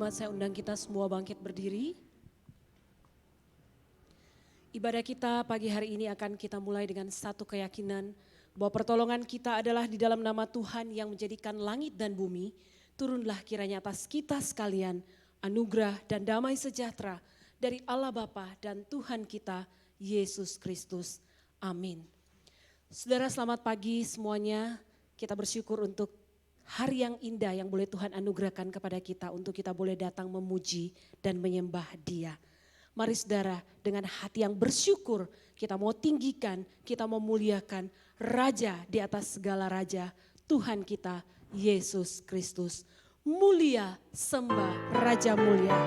jemaat, saya undang kita semua bangkit berdiri. Ibadah kita pagi hari ini akan kita mulai dengan satu keyakinan bahwa pertolongan kita adalah di dalam nama Tuhan yang menjadikan langit dan bumi. Turunlah kiranya atas kita sekalian anugerah dan damai sejahtera dari Allah Bapa dan Tuhan kita Yesus Kristus. Amin. Saudara, selamat pagi semuanya. Kita bersyukur untuk hari yang indah yang boleh Tuhan anugerahkan kepada kita untuk kita boleh datang memuji dan menyembah Dia. Mari saudara, dengan hati yang bersyukur kita mau tinggikan, kita mau muliakan Raja di atas segala raja, Tuhan kita Yesus Kristus. Mulia, sembah Raja mulia.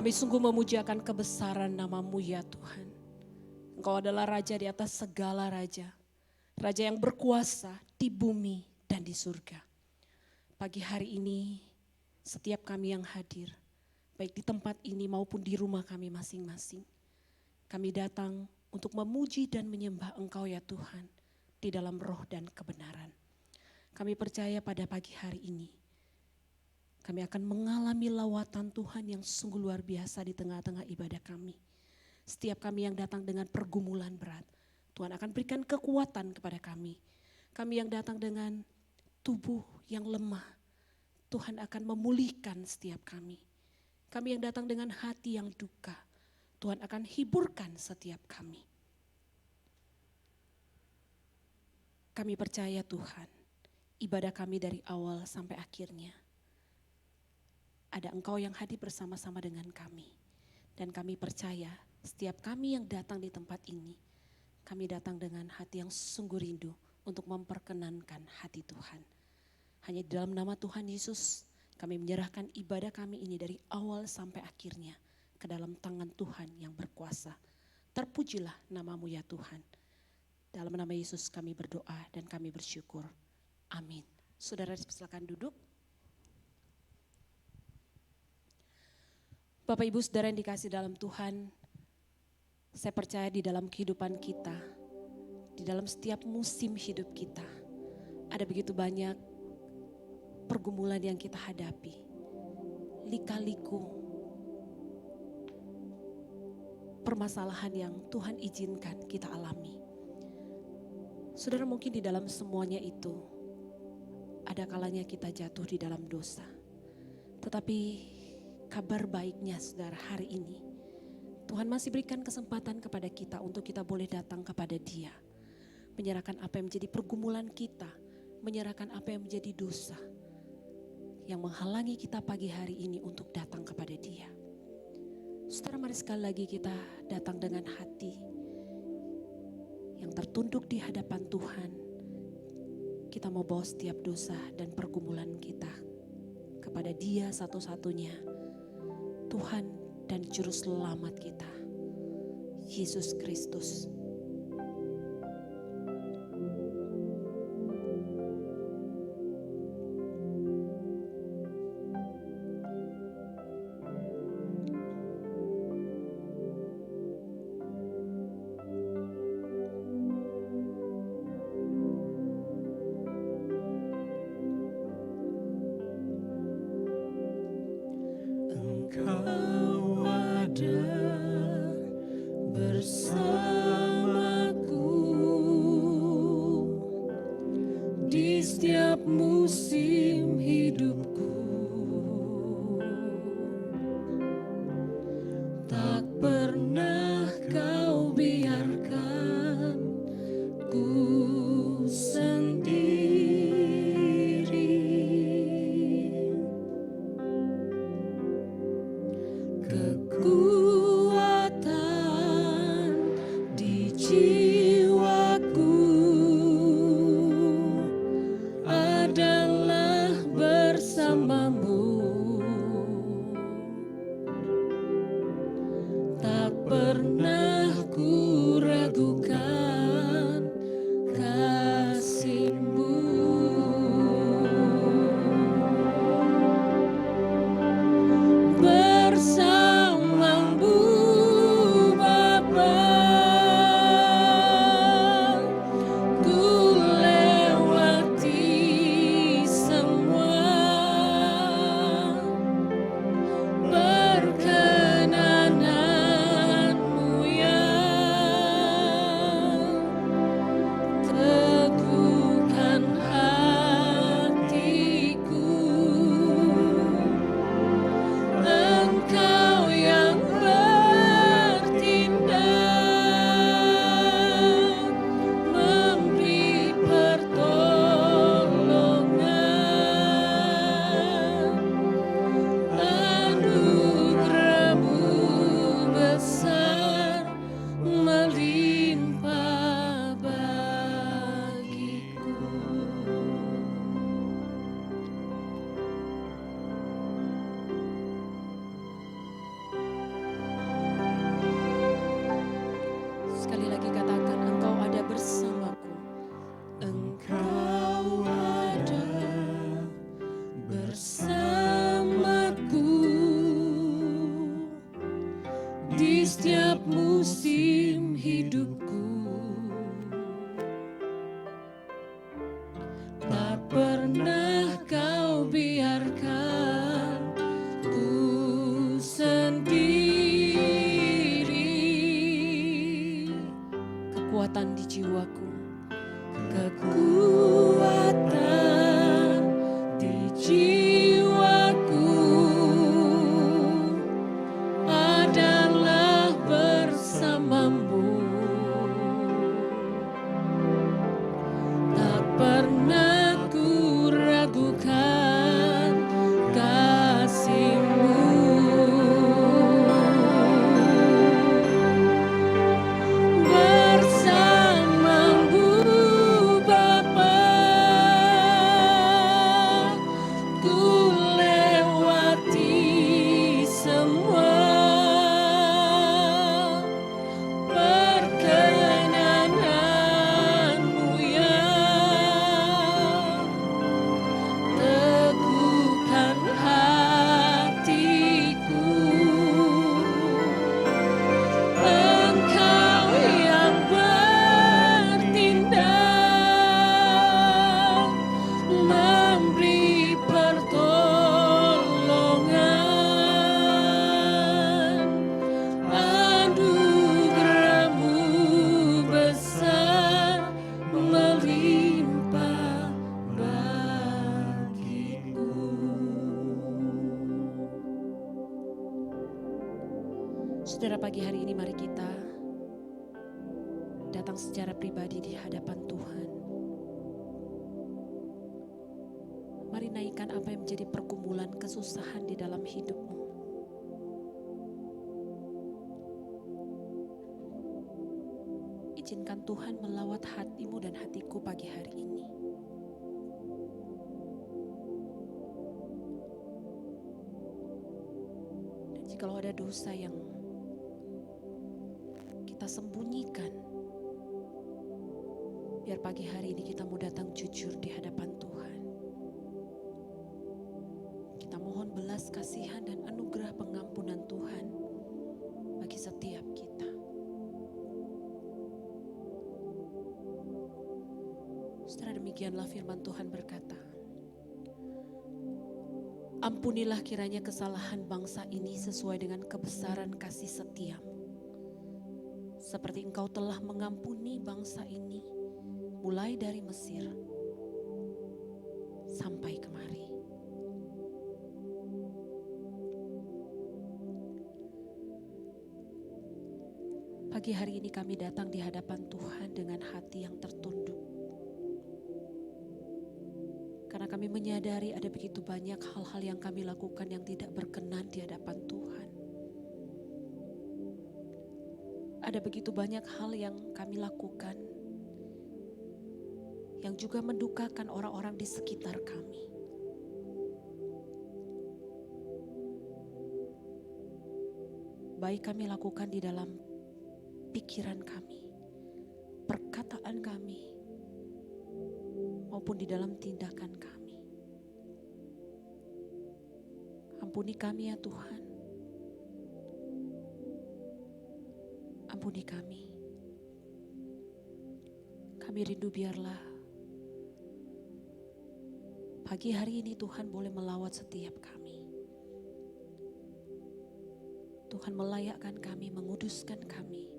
Kami sungguh memujiakan kebesaran nama-Mu ya Tuhan. Engkau adalah Raja di atas segala raja. Raja yang berkuasa di bumi dan di surga. Pagi hari ini setiap kami yang hadir, baik di tempat ini maupun di rumah kami masing-masing. Kami datang untuk memuji dan menyembah Engkau ya Tuhan di dalam roh dan kebenaran. Kami percaya pada pagi hari ini kami akan mengalami lawatan Tuhan yang sungguh luar biasa di tengah-tengah ibadah kami. Setiap kami yang datang dengan pergumulan berat, Tuhan akan berikan kekuatan kepada kami. Kami yang datang dengan tubuh yang lemah, Tuhan akan memulihkan setiap kami. Kami yang datang dengan hati yang duka, Tuhan akan hiburkan setiap kami. Kami percaya Tuhan, ibadah kami dari awal sampai akhirnya, ada Engkau yang hadir bersama-sama dengan kami. Dan kami percaya setiap kami yang datang di tempat ini, kami datang dengan hati yang sungguh rindu untuk memperkenankan hati Tuhan. Hanya di dalam nama Tuhan Yesus, kami menyerahkan ibadah kami ini dari awal sampai akhirnya ke dalam tangan Tuhan yang berkuasa. Terpujilah nama-Mu ya Tuhan. Dalam nama Yesus kami berdoa dan kami bersyukur. Amin. Saudara silakan duduk. Bapak Ibu Saudara yang dikasih dalam Tuhan, saya percaya di dalam kehidupan kita, di dalam setiap musim hidup kita, ada begitu banyak pergumulan yang kita hadapi. Lika-liku, permasalahan yang Tuhan izinkan kita alami. Saudara, mungkin di dalam semuanya itu ada kalanya kita jatuh di dalam dosa. Tetapi kabar baiknya saudara, hari ini Tuhan masih berikan kesempatan kepada kita untuk kita boleh datang kepada Dia. Menyerahkan apa yang menjadi pergumulan kita, menyerahkan apa yang menjadi dosa yang menghalangi kita pagi hari ini untuk datang kepada Dia. Saudara, mari sekali lagi kita datang dengan hati yang tertunduk di hadapan Tuhan. Kita mau bawa setiap dosa dan pergumulan kita kepada Dia satu-satunya, Tuhan dan Juru Selamat kita, Yesus Kristus. Musim hidupku tak pernah Kau biarkan ku sendiri. Kekuatan di jiwaku adalah bersama-Mu. Tak pernah ku ragukan kasih-Mu. Bersama-Mu Bapa, ku lewati semua. Perkenanan-Mu ya teguhkan hatiku. Engkau yang bertindak, memberi pertolongan. Anugerah-Mu besar melimpah bagiku. Sekali lagi katakan, Engkau ada bersamaku. Engkau ada bersamaku di setiap musim hidupku. Tak pernah Kau biarkan ku sendiri. Kekuatan di jiwaku, Kekuatan di jiwaku adalah bersama-Mu. Tak Saudara, pagi hari ini mari kita datang secara pribadi di hadapan Tuhan. Mari naikkan apa yang menjadi pergumulan kesusahan di dalam hidupmu. Izinkan Tuhan melawat hatimu dan hatiku pagi hari ini. Dan jikalau ada dosa yang kita sembunyikan, biar pagi hari ini kita mau datang jujur di hadapan Tuhan. Kita mohon belas kasihan dan anugerah pengampunan Tuhan bagi setiap kita. Saudara, demikianlah firman Tuhan berkata, ampunilah kiranya kesalahan bangsa ini sesuai dengan kebesaran kasih setiamu. Seperti engkau telah mengampuni bangsa ini mulai dari Mesir sampai kemari. Pagi hari ini kami datang di hadapan Tuhan dengan hati yang tertunduk. Karena kami menyadari ada begitu banyak hal-hal yang kami lakukan yang tidak berkenan di hadapan Tuhan. Ada begitu banyak hal yang kami lakukan yang juga mendukakan orang-orang di sekitar kami. Baik kami lakukan di dalam pikiran kami, perkataan kami, maupun di dalam tindakan kami. Ampuni kami ya Tuhan. Ampuni kami. Kami rindu biarlah pagi hari ini Tuhan boleh melawat setiap kami. Tuhan melayakkan kami, menguduskan kami.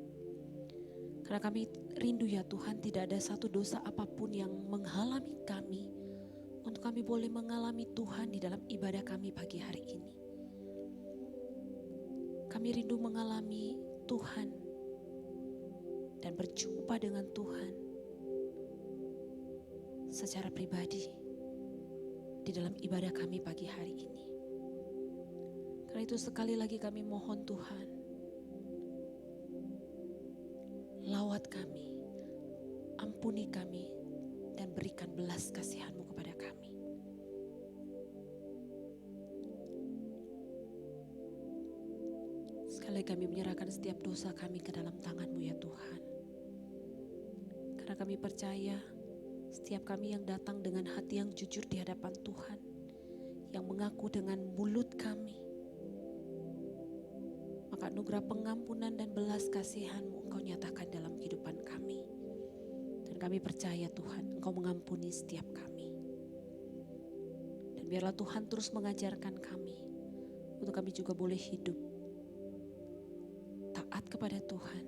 Karena kami rindu ya Tuhan, tidak ada satu dosa apapun yang menghalangi kami untuk kami boleh mengalami Tuhan di dalam ibadah kami pagi hari ini. Kami rindu mengalami Tuhan dan berjumpa dengan Tuhan secara pribadi di dalam ibadah kami pagi hari ini. Karena itu sekali lagi kami mohon Tuhan, lawat kami, ampuni kami, dan berikan belas kasihan-Mu kepada kami. Sekali lagi kami menyerahkan setiap dosa kami ke dalam tangan-Mu ya Tuhan. Karena kami percaya setiap kami yang datang dengan hati yang jujur di hadapan Tuhan, yang mengaku dengan mulut kami, maka anugerah pengampunan dan belas kasihan-Mu Engkau nyatakan dalam kehidupan kami. Dan kami percaya Tuhan, Engkau mengampuni setiap kami. Dan biarlah Tuhan terus mengajarkan kami, untuk kami juga boleh hidup taat kepada Tuhan,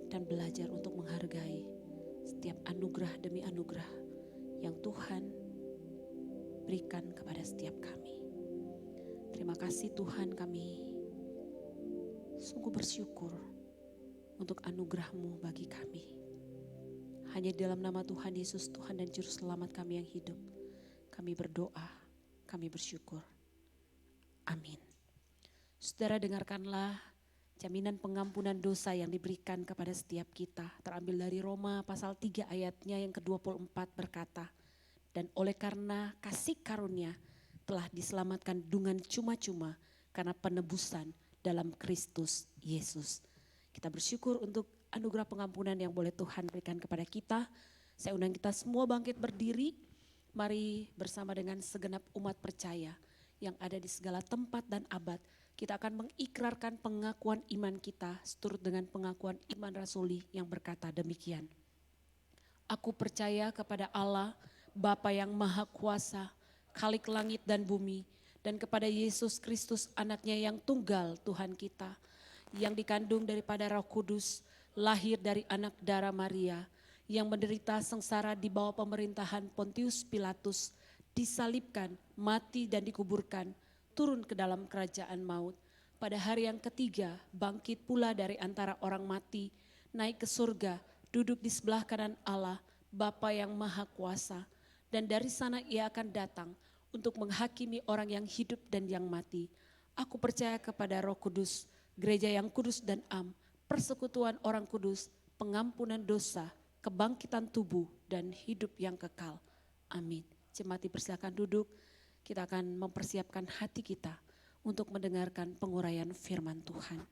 dan belajar untuk menghargai setiap anugerah demi anugerah yang Tuhan berikan kepada setiap kami. Terima kasih Tuhan, kami sungguh bersyukur untuk anugerah-Mu bagi kami. Hanya dalam nama Tuhan Yesus, Tuhan dan Juru Selamat kami yang hidup, kami berdoa, kami bersyukur. Amin. Saudara, dengarkanlah jaminan pengampunan dosa yang diberikan kepada setiap kita. Terambil dari Roma pasal 3 ayatnya yang ke-24 berkata, dan oleh karena kasih karunia telah diselamatkan dengan cuma-cuma karena penebusan dalam Kristus Yesus. Kita bersyukur untuk anugerah pengampunan yang boleh Tuhan berikan kepada kita. Saya undang kita semua bangkit berdiri. Mari bersama dengan segenap umat percaya yang ada di segala tempat dan abad. Kita akan mengikrarkan pengakuan iman kita seturut dengan pengakuan iman rasuli yang berkata demikian. Aku percaya kepada Allah, Bapa yang Maha Kuasa, Khalik langit dan bumi, dan kepada Yesus Kristus anaknya yang tunggal Tuhan kita, yang dikandung daripada Roh Kudus, lahir dari anak darah Maria, yang menderita sengsara di bawah pemerintahan Pontius Pilatus, disalibkan, mati dan dikuburkan, turun ke dalam kerajaan maut, pada hari yang ketiga bangkit pula dari antara orang mati, naik ke surga, duduk di sebelah kanan Allah, Bapa yang Maha Kuasa. Dan dari sana ia akan datang untuk menghakimi orang yang hidup dan yang mati. Aku percaya kepada Roh Kudus, gereja yang kudus dan am, persekutuan orang kudus, pengampunan dosa, kebangkitan tubuh dan hidup yang kekal. Amin. Jemaat dipersilakan duduk, kita akan mempersiapkan hati kita untuk mendengarkan penguraian firman Tuhan.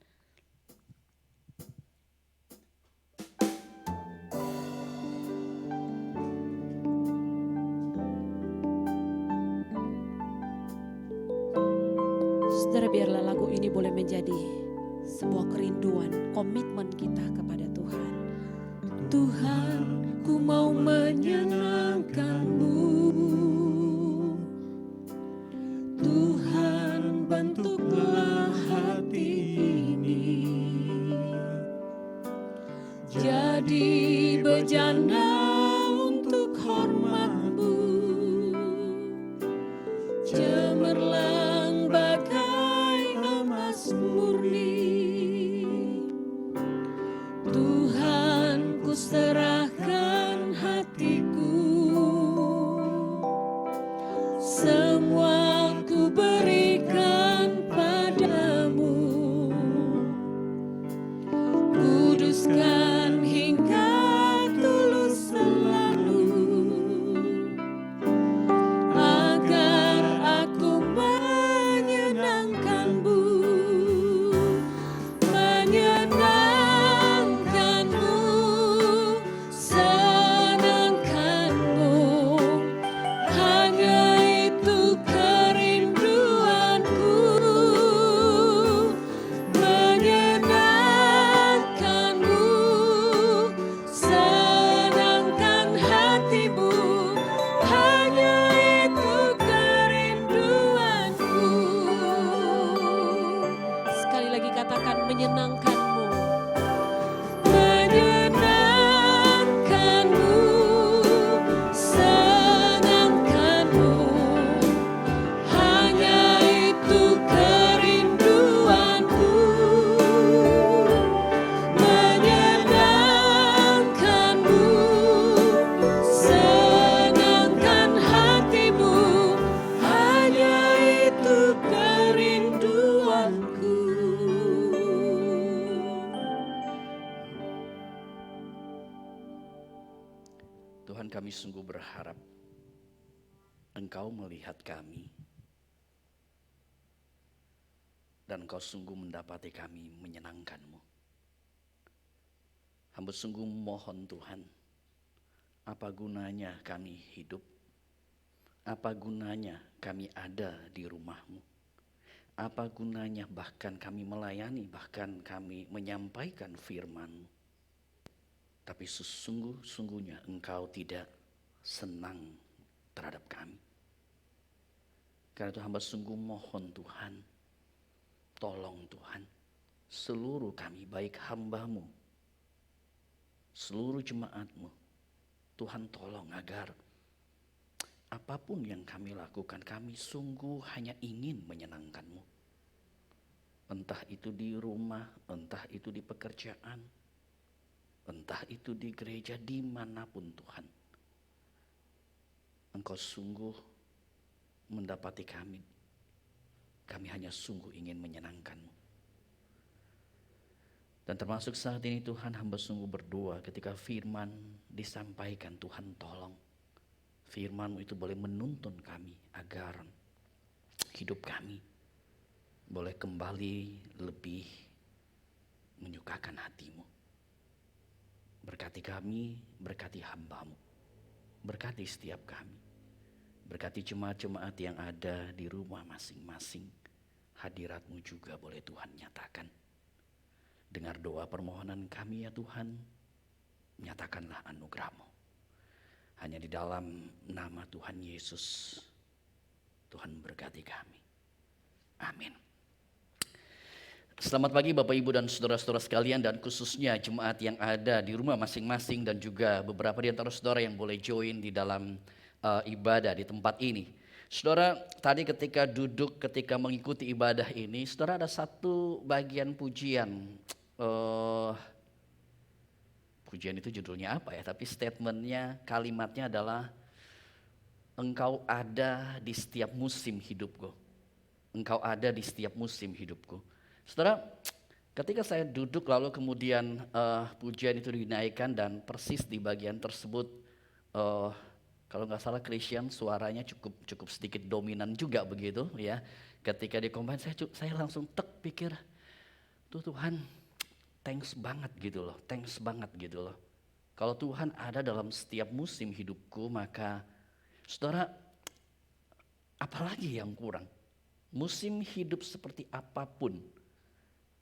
Saudara, biarlah lagu ini boleh menjadi sebuah kerinduan, komitmen kita kepada Tuhan. Tuhan, ku mau menyenangkan-Mu. Tuhan, bentuklah hati ini jadi bejana untuk hormat-Mu, cemerlang bagai emas murni. Tuhan, ku serahkan hatiku, semua ku berikan padamu. Kuduskan hingga tulus selalu, agar aku menyenangkan-Mu, menyenangkan-Mu, senangkan-Mu. Hanya itu kerinduanku, menyenangkan-Mu, senangkan hati-Mu. Hanya itu kerinduanku. Sekali lagi katakan menyenangkan-Mu. Menyenangkan-Mu, senangkan-Mu. Hanya itu kerinduanku, menyenangkan-Mu, senangkan hati-Mu. Hanya itu kerinduanku. Tuhan, kami sungguh berharap Engkau melihat kami dan Engkau sungguh mendapati kami menyenangkan-Mu. Hamba sungguh mohon Tuhan, apa gunanya kami hidup? Apa gunanya kami ada di rumah-Mu? Apa gunanya bahkan kami melayani, bahkan kami menyampaikan firman-Mu? Tapi sesungguh-sungguhnya Engkau tidak senang terhadap kami. Karena itu hamba sungguh mohon Tuhan, tolong Tuhan, seluruh kami baik hamba-Mu, seluruh jemaat-Mu, Tuhan tolong agar apapun yang kami lakukan, kami sungguh hanya ingin menyenangkan-Mu. Entah itu di rumah, entah itu di pekerjaan, entah itu di gereja, dimanapun Tuhan. Engkau sungguh mendapati kami. Kami hanya sungguh ingin menyenangkan-Mu. Dan termasuk saat ini Tuhan, hamba sungguh berdoa ketika firman disampaikan, Tuhan tolong firman-Mu itu boleh menuntun kami agar hidup kami boleh kembali lebih menyukakan hati-Mu. Berkati kami, berkati hamba-Mu, berkati setiap kami, berkati jemaat-jemaat yang ada di rumah masing-masing. Hadirat-Mu juga boleh Tuhan nyatakan. Dengar doa permohonan kami ya Tuhan, nyatakanlah anugerah-Mu. Hanya di dalam nama Tuhan Yesus, Tuhan berkati kami. Amin. Selamat pagi Bapak Ibu dan saudara-saudara sekalian, dan khususnya jemaat yang ada di rumah masing-masing dan juga beberapa di antara saudara yang boleh join di dalam ibadah di tempat ini. Saudara, tadi ketika mengikuti ibadah ini, saudara ada satu bagian pujian. Eh, Pujian itu judulnya apa ya? Tapi statementnya, kalimatnya adalah Engkau ada di setiap musim hidupku. Engkau ada di setiap musim hidupku. Saudara, ketika saya duduk lalu kemudian pujian itu dinaikkan dan persis di bagian tersebut, kalau nggak salah Christian suaranya cukup sedikit dominan juga begitu ya. Ketika dikombin saya langsung pikir, Tuhan, thanks banget gitu loh, thanks banget gitu loh. Kalau Tuhan ada dalam setiap musim hidupku, maka saudara, apalagi yang kurang? Musim hidup seperti apapun,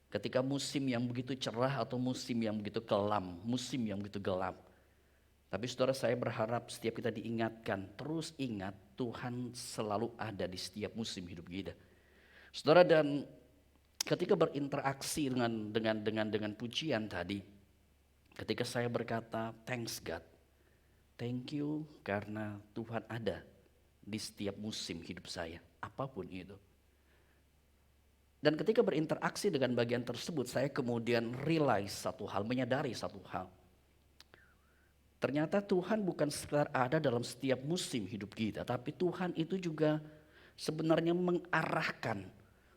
ketika musim yang begitu cerah atau musim yang begitu kelam, musim yang begitu gelap. Tapi saudara, saya berharap setiap kita diingatkan, terus ingat Tuhan selalu ada di setiap musim hidup kita. Saudara, dan ketika berinteraksi dengan pujian tadi, ketika saya berkata thanks God, thank you karena Tuhan ada di setiap musim hidup saya, apapun itu. Dan ketika berinteraksi dengan bagian tersebut, saya kemudian realize satu hal, menyadari satu hal. Ternyata Tuhan bukan sekedar ada dalam setiap musim hidup kita, tapi Tuhan itu juga sebenarnya mengarahkan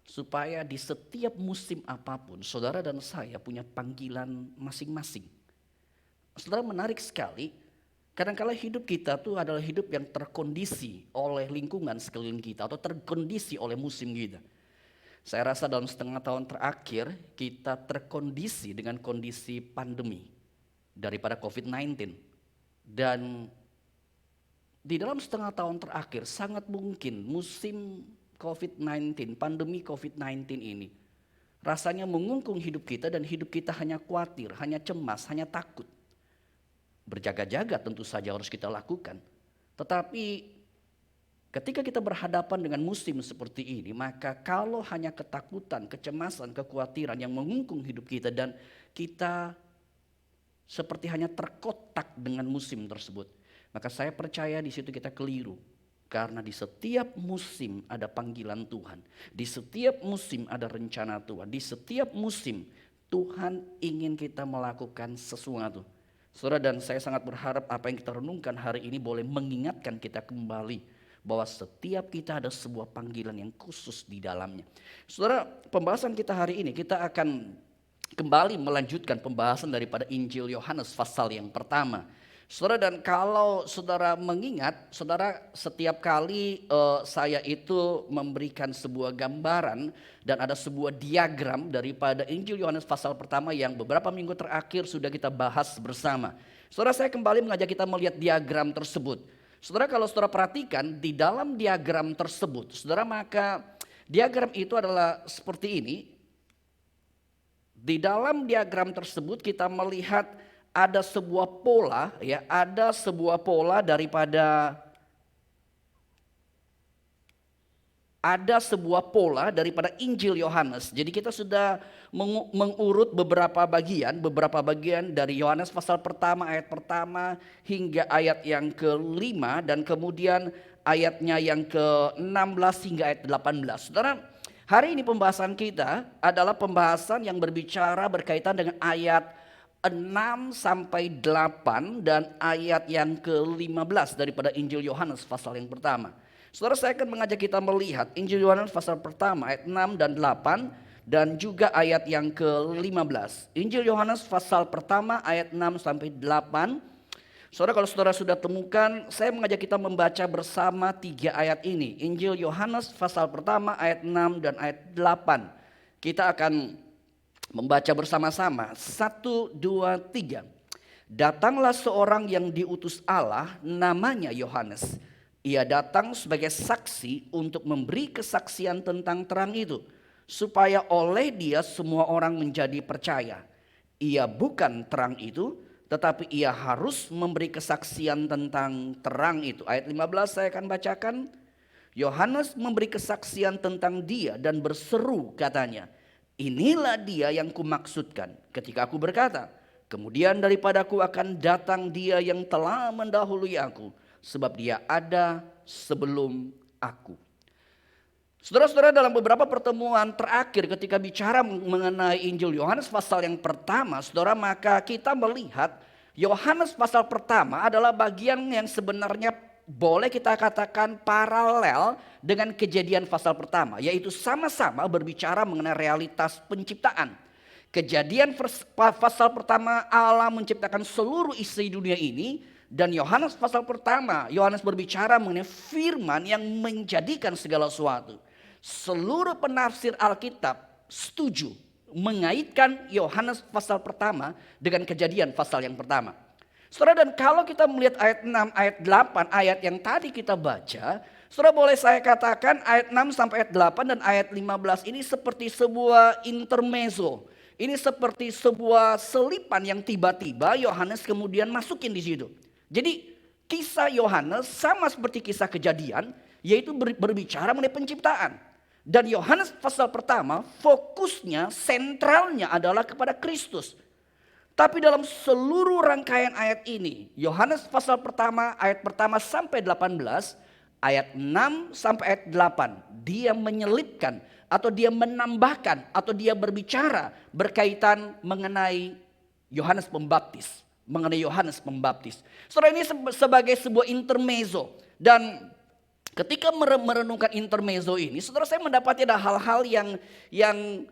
supaya di setiap musim apapun, saudara dan saya punya panggilan masing-masing. Saudara, menarik sekali, kadang-kala hidup kita tuh adalah hidup yang terkondisi oleh lingkungan sekeliling kita atau terkondisi oleh musim kita. Saya rasa dalam setengah tahun terakhir kita terkondisi dengan kondisi pandemi daripada COVID-19. Dan di dalam setengah tahun terakhir sangat mungkin musim COVID-19, pandemi COVID-19 ini rasanya mengungkung hidup kita dan hidup kita hanya khawatir, hanya cemas, hanya takut. Berjaga-jaga tentu saja harus kita lakukan. Tetapi ketika kita berhadapan dengan musim seperti ini, maka kalau hanya ketakutan, kecemasan, kekhawatiran yang mengungkung hidup kita dan kita seperti hanya terkotak dengan musim tersebut, maka saya percaya di situ kita keliru. Karena di setiap musim ada panggilan Tuhan, di setiap musim ada rencana Tuhan, di setiap musim Tuhan ingin kita melakukan sesuatu. Saudara, dan saya sangat berharap apa yang kita renungkan hari ini boleh mengingatkan kita kembali bahwa setiap kita ada sebuah panggilan yang khusus di dalamnya. Saudara, pembahasan kita hari ini kita akan kembali melanjutkan pembahasan daripada Injil Yohanes pasal yang pertama. Saudara, dan kalau saudara mengingat, saudara, setiap kali saya itu memberikan sebuah gambaran dan ada sebuah diagram daripada Injil Yohanes pasal pertama yang beberapa minggu terakhir sudah kita bahas bersama. Saudara, saya kembali mengajak kita melihat diagram tersebut. Saudara, kalau saudara perhatikan di dalam diagram tersebut, saudara, maka diagram itu adalah seperti ini. Di dalam diagram tersebut kita melihat ada sebuah pola, ya, ada sebuah pola daripada Injil Yohanes. Jadi kita sudah mengurut beberapa bagian dari Yohanes pasal pertama, ayat pertama hingga ayat yang ke-5 dan kemudian ayatnya yang ke-16 hingga ayat 18. Saudara, hari ini pembahasan kita adalah pembahasan yang berkaitan dengan ayat 6 sampai 8 dan ayat yang ke-15 daripada Injil Yohanes pasal yang pertama. Saudara, saya akan mengajak kita melihat Injil Yohanes pasal pertama ayat 6 dan 8 dan juga ayat yang ke-15. Injil Yohanes pasal pertama ayat 6 sampai 8. Saudara, kalau saudara sudah temukan, saya mengajak kita membaca bersama 3 ayat ini. Injil Yohanes pasal pertama ayat 6 dan ayat 8. Kita akan membaca bersama-sama. 1, 2, 3. Datanglah seorang yang diutus Allah, namanya Yohanes. Ia datang sebagai saksi untuk memberi kesaksian tentang terang itu, supaya oleh dia semua orang menjadi percaya. Ia bukan terang itu, tetapi ia harus memberi kesaksian tentang terang itu. Ayat 15 saya akan bacakan. Yohanes memberi kesaksian tentang dia dan berseru, katanya, inilah dia yang kumaksudkan ketika aku berkata, kemudian daripadaku akan datang dia yang telah mendahului aku, sebab dia ada sebelum aku. Saudara-saudara, dalam beberapa pertemuan terakhir ketika bicara mengenai Injil Yohanes pasal yang pertama, saudara, maka kita melihat Yohanes pasal pertama adalah bagian yang sebenarnya boleh kita katakan paralel dengan Kejadian pasal pertama, yaitu sama-sama berbicara mengenai realitas penciptaan. Kejadian pasal pertama Allah menciptakan seluruh isi dunia ini, dan Yohanes pasal pertama Yohanes berbicara mengenai firman yang menjadikan segala sesuatu. Seluruh penafsir Alkitab setuju mengaitkan Yohanes pasal pertama dengan Kejadian pasal yang pertama. Saudara, dan kalau kita melihat ayat 6, ayat 8, ayat yang tadi kita baca, saudara, boleh saya katakan ayat 6 sampai ayat 8 dan ayat 15 ini seperti sebuah intermezzo. Ini seperti sebuah selipan yang tiba-tiba Yohanes kemudian masukin di situ. Jadi kisah Yohanes sama seperti kisah Kejadian, yaitu berbicara mengenai penciptaan. Dan Yohanes pasal pertama fokusnya, sentralnya adalah kepada Kristus. Tapi dalam seluruh rangkaian ayat ini, Yohanes pasal pertama ayat pertama sampai 18, ayat 6 sampai ayat 8, dia menyelipkan atau dia menambahkan atau dia berbicara berkaitan mengenai Yohanes Pembaptis. Mengenai Yohanes Pembaptis. Saudara, ini sebagai sebuah intermezzo. Dan ketika merenungkan intermezzo ini, saudara, saya mendapati ada hal-hal yang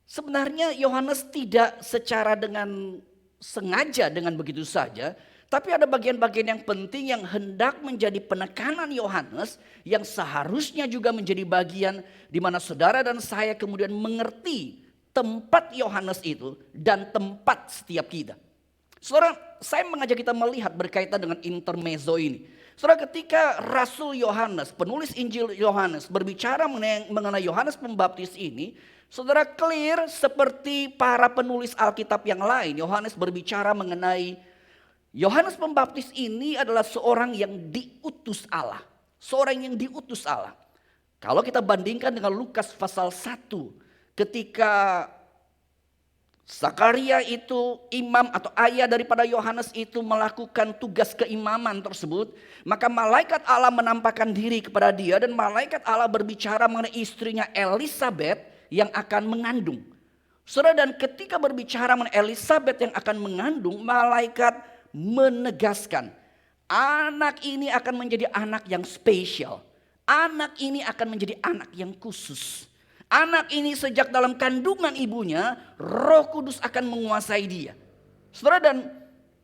sebenarnya Yohanes tidak secara dengan sengaja dengan begitu saja. Tapi ada bagian-bagian yang penting yang hendak menjadi penekanan Yohanes, yang seharusnya juga menjadi bagian di mana saudara dan saya kemudian mengerti tempat Yohanes itu dan tempat setiap kita. Saudara, saya mengajak kita melihat berkaitan dengan intermezzo ini. Saudara, ketika Rasul Yohanes, penulis Injil Yohanes berbicara mengenai Yohanes Pembaptis ini, saudara, clear seperti para penulis Alkitab yang lain. Yohanes berbicara mengenai Yohanes Pembaptis ini adalah seorang yang diutus Allah. Seorang yang diutus Allah. Kalau kita bandingkan dengan Lukas pasal 1, ketika Zakaria itu imam atau ayah daripada Yohanes itu melakukan tugas keimaman tersebut, maka malaikat Allah menampakkan diri kepada dia dan malaikat Allah berbicara mengenai istrinya Elisabeth yang akan mengandung. Saudara, dan ketika berbicara mengenai Elisabeth yang akan mengandung, malaikat menegaskan anak ini akan menjadi anak yang spesial. Anak ini akan menjadi anak yang khusus. Anak ini sejak dalam kandungan ibunya, Roh Kudus akan menguasai dia. Saudara, dan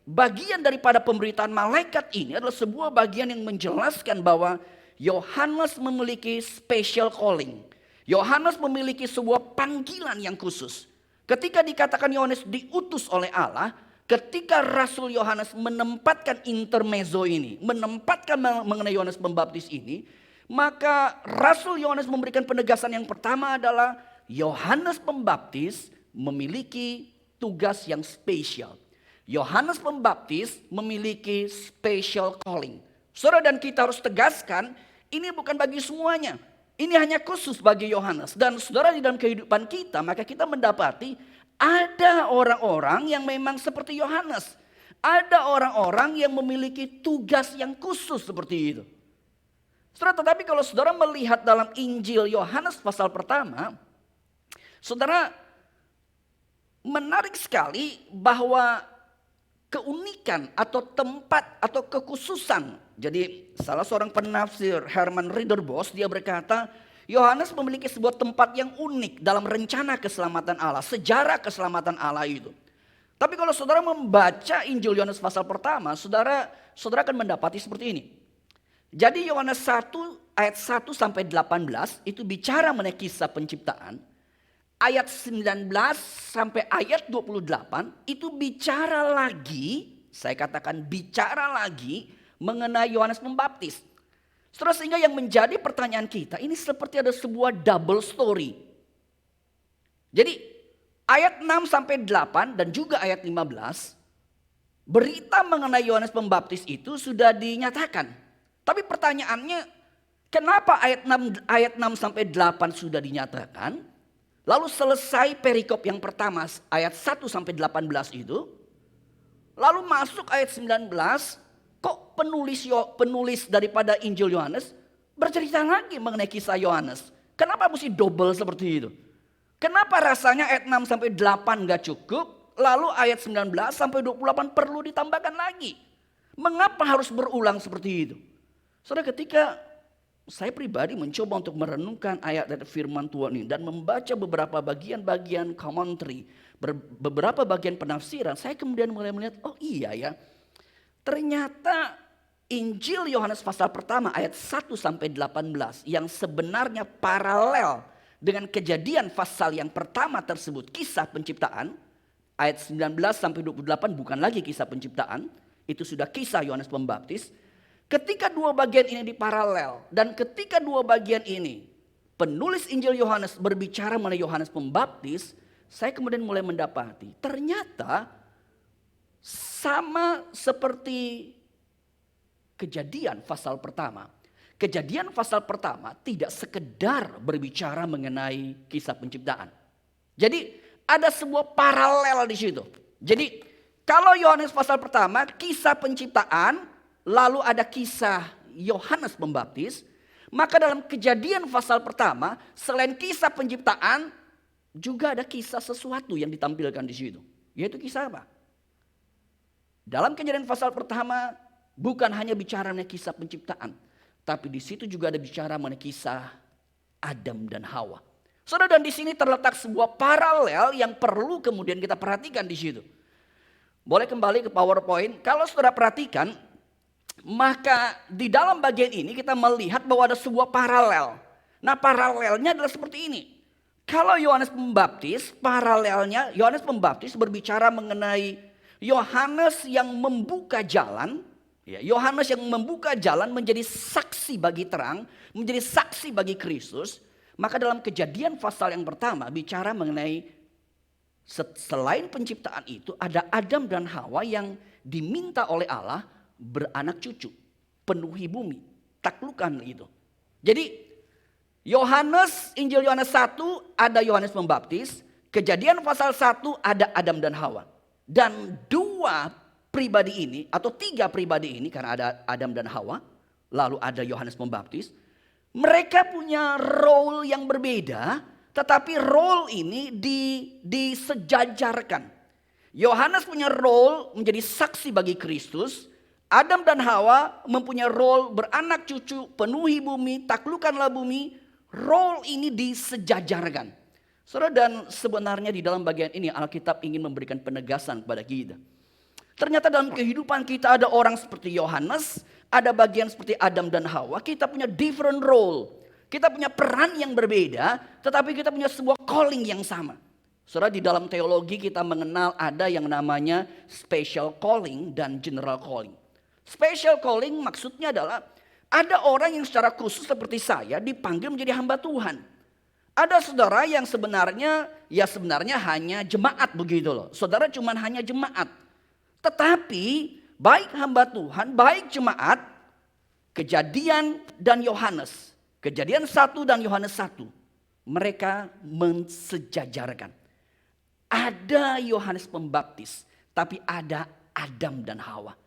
bagian daripada pemberitaan malaikat ini adalah sebuah bagian yang menjelaskan bahwa Yohanes memiliki special calling. Yohanes memiliki sebuah panggilan yang khusus. Ketika dikatakan Yohanes diutus oleh Allah, ketika Rasul Yohanes menempatkan intermezzo ini, menempatkan mengenai Yohanes Pembaptis ini, maka Rasul Yohanes memberikan penegasan yang pertama adalah Yohanes Pembaptis memiliki tugas yang spesial. Yohanes Pembaptis memiliki special calling. Saudara, dan kita harus tegaskan, ini bukan bagi semuanya. Ini hanya khusus bagi Yohanes. Dan saudara, di dalam kehidupan kita, maka kita mendapati ada orang-orang yang memang seperti Yohanes. Ada orang-orang yang memiliki tugas yang khusus seperti itu. Saudara, tetapi kalau saudara melihat dalam Injil Yohanes pasal pertama, saudara, menarik sekali bahwa keunikan atau tempat atau kekhususan. Jadi salah seorang penafsir, Herman Ridderbos, dia berkata, Yohanes memiliki sebuah tempat yang unik dalam rencana keselamatan Allah, sejarah keselamatan Allah itu. Tapi kalau saudara membaca Injil Yohanes pasal pertama, saudara akan mendapati seperti ini. Jadi Yohanes 1 ayat 1 sampai 18 itu bicara mengenai kisah penciptaan. Ayat 19 sampai ayat 28 itu bicara lagi, saya katakan bicara lagi mengenai Yohanes Pembaptis. Saudara, sehingga yang menjadi pertanyaan kita ini seperti ada sebuah double story. Jadi ayat 6 sampai 8 dan juga ayat 15, berita mengenai Yohanes Pembaptis itu sudah dinyatakan. Tapi pertanyaannya, kenapa ayat 6 sampai 8 sudah dinyatakan? Lalu selesai perikop yang pertama ayat 1 sampai 18 itu, lalu masuk ayat 19, kok penulis daripada Injil Yohanes bercerita lagi mengenai kisah Yohanes. Kenapa mesti double seperti itu? Kenapa rasanya ayat 6 sampai 8 gak cukup, lalu ayat 19 sampai 28 perlu ditambahkan lagi? Mengapa harus berulang seperti itu? Saudara, ketika saya pribadi mencoba untuk merenungkan ayat dari firman Tuhan ini dan membaca beberapa bagian-bagian commentary, beberapa bagian penafsiran, saya kemudian mulai melihat, oh iya ya, ternyata Injil Yohanes pasal pertama ayat 1 sampai 18 yang sebenarnya paralel dengan kejadian pasal yang pertama tersebut, kisah penciptaan, ayat 19 sampai 28 bukan lagi kisah penciptaan, itu sudah kisah Yohanes Pembaptis. Ketika dua bagian ini diparalel dan ketika dua bagian ini penulis Injil Yohanes berbicara mengenai Yohanes Pembaptis, saya kemudian mulai mendapati ternyata sama seperti kejadian pasal pertama. Kejadian pasal pertama tidak sekedar berbicara mengenai kisah penciptaan. Jadi ada sebuah paralel di situ. Jadi kalau Yohanes pasal pertama kisah penciptaan, lalu ada kisah Yohanes Pembaptis, maka dalam kejadian pasal pertama selain kisah penciptaan juga ada kisah sesuatu yang ditampilkan di situ. Yaitu kisah apa? Dalam kejadian pasal pertama bukan hanya bicara mengenai kisah penciptaan, tapi di situ juga ada bicara mengenai kisah Adam dan Hawa. Saudara, dan di sini terletak sebuah paralel yang perlu kemudian kita perhatikan di situ. Boleh kembali ke PowerPoint. Kalau saudara perhatikan, maka di dalam bagian ini kita melihat bahwa ada sebuah paralel. Nah, paralelnya adalah seperti ini. Kalau Yohanes Pembaptis, paralelnya Yohanes Pembaptis berbicara mengenai Yohanes yang membuka jalan. Yohanes yang membuka jalan menjadi saksi bagi terang, menjadi saksi bagi Kristus. Maka dalam kejadian pasal yang pertama bicara mengenai selain penciptaan itu ada Adam dan Hawa yang diminta oleh Allah beranak cucu, penuhi bumi, taklukkan itu. Jadi Yohanes, Injil Yohanes 1 ada Yohanes Pembaptis, kejadian pasal 1 ada Adam dan Hawa. Dan dua pribadi ini atau tiga pribadi ini karena ada Adam dan Hawa, lalu ada Yohanes Pembaptis, mereka punya role yang berbeda. Tetapi role ini disejajarkan. Yohanes punya role menjadi saksi bagi Kristus. Adam dan Hawa mempunyai role beranak cucu, penuhi bumi, taklukkanlah bumi. Role ini disejajarkan. Saudara, dan sebenarnya di dalam bagian ini Alkitab ingin memberikan penegasan kepada kita. Ternyata dalam kehidupan kita ada orang seperti Yohanes, ada bagian seperti Adam dan Hawa. Kita punya different role. Kita punya peran yang berbeda, tetapi kita punya sebuah calling yang sama. Saudara, di dalam teologi kita mengenal ada yang namanya special calling dan general calling. Special calling maksudnya adalah ada orang yang secara khusus seperti saya dipanggil menjadi hamba Tuhan. Ada saudara yang sebenarnya hanya jemaat begitu loh. Saudara cuma hanya jemaat. Tetapi baik hamba Tuhan, baik jemaat, Kejadian dan Yohanes. Kejadian 1 dan Yohanes 1. Mereka mensejajarkan. Ada Yohanes Pembaptis, tapi ada Adam dan Hawa.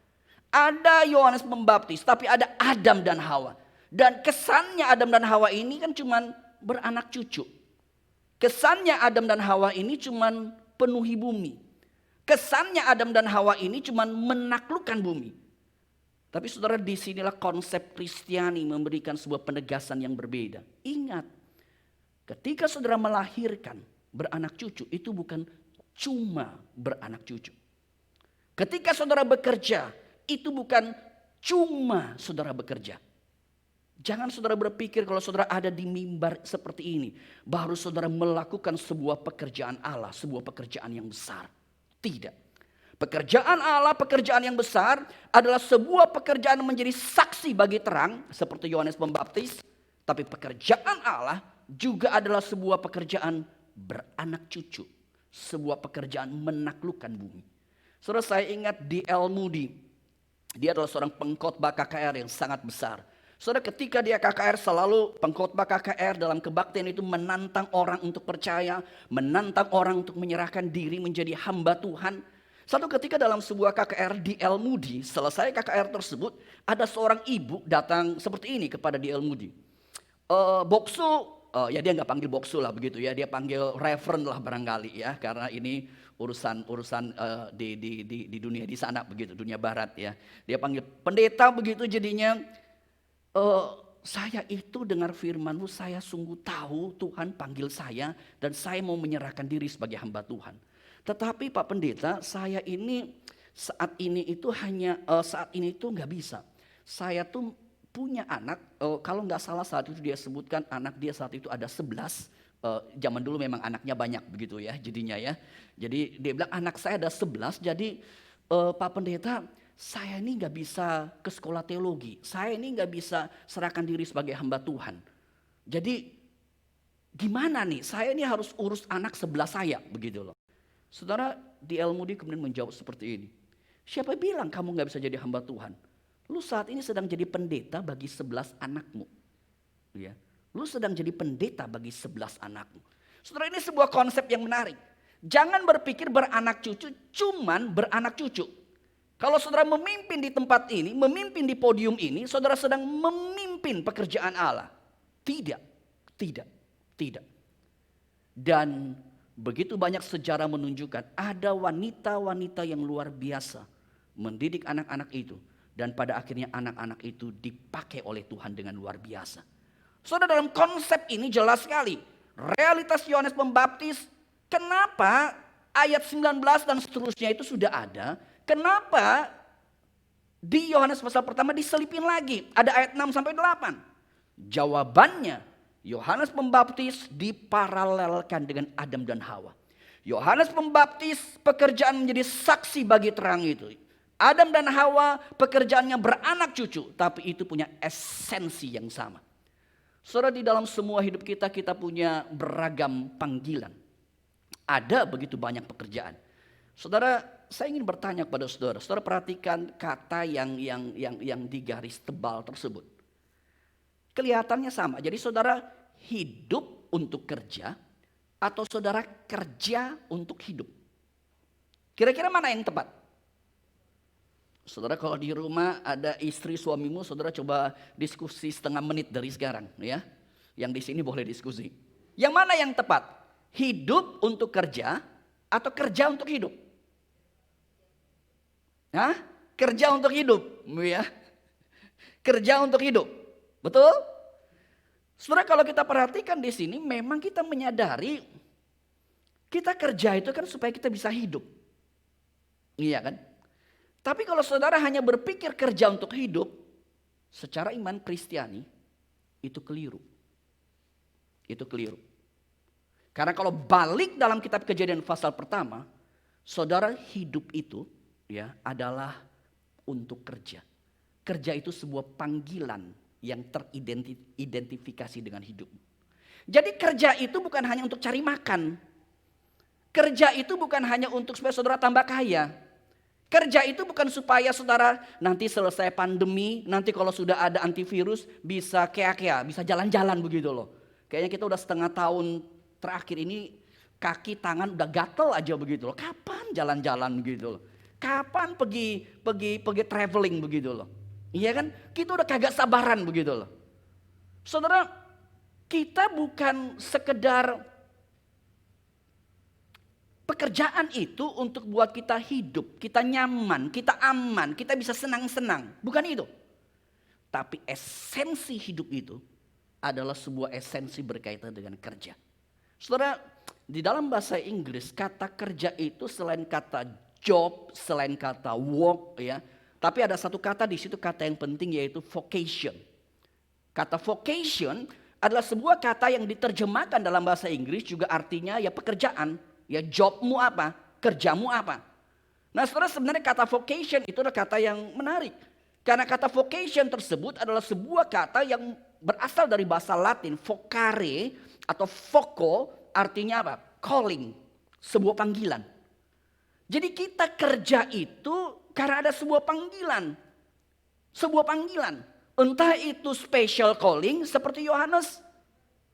Ada Yohanes Pembaptis, tapi ada Adam dan Hawa. Dan kesannya Adam dan Hawa ini kan cuman beranak cucu. Kesannya Adam dan Hawa ini cuman penuhi bumi. Kesannya Adam dan Hawa ini cuman menaklukkan bumi. Tapi saudara, disinilah konsep Kristiani memberikan sebuah penegasan yang berbeda. Ingat, ketika saudara melahirkan beranak cucu, itu bukan cuma beranak cucu. Ketika saudara bekerja, itu bukan cuma saudara bekerja. Jangan saudara berpikir kalau saudara ada di mimbar seperti ini, baru saudara melakukan sebuah pekerjaan Allah, sebuah pekerjaan yang besar. Tidak. Pekerjaan Allah, pekerjaan yang besar adalah sebuah pekerjaan menjadi saksi bagi terang seperti Yohanes Pembaptis. Tapi pekerjaan Allah juga adalah sebuah pekerjaan beranak cucu. Sebuah pekerjaan menaklukkan bumi. Saudara, saya ingat D.L. Moody. Dia adalah seorang pengkhotbah KKR yang sangat besar. Saudara, ketika dia KKR selalu pengkhotbah KKR dalam kebaktian itu menantang orang untuk percaya. Menantang orang untuk menyerahkan diri menjadi hamba Tuhan. Satu ketika dalam sebuah KKR di El Moody, selesai KKR tersebut, ada seorang ibu datang seperti ini kepada di El Moody. Boksu, ya dia nggak panggil boksu lah begitu ya, dia panggil reverend lah barangkali ya, karena ini urusan di dunia di sana begitu, dunia barat ya. Dia panggil pendeta begitu, jadinya saya itu dengar firman-Mu, saya sungguh tahu Tuhan panggil saya dan saya mau menyerahkan diri sebagai hamba Tuhan. Tetapi Pak Pendeta, saya ini saat ini itu nggak bisa. Saya tuh punya anak, kalau nggak salah saat itu dia sebutkan anak dia saat itu ada 11. Zaman dulu memang anaknya banyak begitu ya jadinya ya. Jadi dia bilang anak saya ada 11, jadi Pak Pendeta, saya ini nggak bisa ke sekolah teologi. Saya ini nggak bisa serahkan diri sebagai hamba Tuhan. Jadi gimana nih, saya ini harus urus anak 11 saya begitu loh. Saudara, di El Moody kemudian menjawab seperti ini. Siapa bilang kamu gak bisa jadi hamba Tuhan? Lu saat ini sedang jadi pendeta bagi 11 anakmu. Ya. Lu sedang jadi pendeta bagi 11 anakmu. Saudara, ini sebuah konsep yang menarik. Jangan berpikir beranak cucu, cuman beranak cucu. Kalau saudara memimpin di tempat ini, memimpin di podium ini, saudara sedang memimpin pekerjaan Allah. Tidak. Dan begitu banyak sejarah menunjukkan ada wanita-wanita yang luar biasa mendidik anak-anak itu. Dan pada akhirnya anak-anak itu dipakai oleh Tuhan dengan luar biasa. Saudara, dalam konsep ini jelas sekali. Realitas Yohanes Pembaptis, kenapa ayat 19 dan seterusnya itu sudah ada. Kenapa di Yohanes pasal pertama diselipin lagi. Ada ayat 6 sampai 8. Jawabannya, Yohanes Pembaptis diparalelkan dengan Adam dan Hawa. Yohanes Pembaptis pekerjaan menjadi saksi bagi terang itu. Adam dan Hawa pekerjaannya beranak cucu, tapi itu punya esensi yang sama. Saudara, di dalam semua hidup kita, kita punya beragam panggilan. Ada begitu banyak pekerjaan. Saudara, saya ingin bertanya kepada saudara. Saudara perhatikan kata yang digaris tebal tersebut. Kelihatannya sama. Jadi saudara hidup untuk kerja atau saudara kerja untuk hidup? Kira-kira mana yang tepat? Saudara, kalau di rumah ada istri suamimu, saudara coba diskusi setengah menit dari sekarang ya. Yang di sini boleh diskusi. Yang mana yang tepat? Hidup untuk kerja atau kerja untuk hidup? Hah? Kerja untuk hidup, ya. Kerja untuk hidup. Betul? Saudara, kalau kita perhatikan di sini memang kita menyadari kita kerja itu kan supaya kita bisa hidup. Iya kan? Tapi kalau saudara hanya berpikir kerja untuk hidup, secara iman Kristiani itu keliru. Itu keliru. Karena kalau balik dalam kitab Kejadian pasal pertama, saudara hidup itu ya adalah untuk kerja. Kerja itu sebuah panggilan yang teridentifikasi dengan hidup. Jadi kerja itu bukan hanya untuk cari makan. Kerja itu bukan hanya untuk supaya saudara tambah kaya. Kerja itu bukan supaya saudara nanti selesai pandemi, nanti kalau sudah ada antivirus bisa kea-kea, bisa jalan-jalan begitu loh. Kayaknya kita udah setengah tahun terakhir ini kaki tangan udah gatel aja begitu loh. Kapan jalan-jalan begitu loh. Kapan pergi traveling begitu loh. Iya kan? Kita udah kagak sabaran begitu loh. Saudara, kita bukan sekedar pekerjaan itu untuk buat kita hidup, kita nyaman, kita aman, kita bisa senang-senang. Bukan itu. Tapi esensi hidup itu adalah sebuah esensi berkaitan dengan kerja. Saudara, di dalam bahasa Inggris kata kerja itu selain kata job, selain kata work ya, tapi ada satu kata di situ, kata yang penting, yaitu vocation. Kata vocation adalah sebuah kata yang diterjemahkan dalam bahasa Inggris juga artinya ya pekerjaan. Ya jobmu apa, kerjamu apa. Nah saudara, sebenarnya kata vocation itu adalah kata yang menarik. Karena kata vocation tersebut adalah sebuah kata yang berasal dari bahasa Latin. Vocare atau voco artinya apa? Calling, sebuah panggilan. Jadi kita kerja itu karena ada sebuah panggilan. Sebuah panggilan. Entah itu special calling seperti Yohanes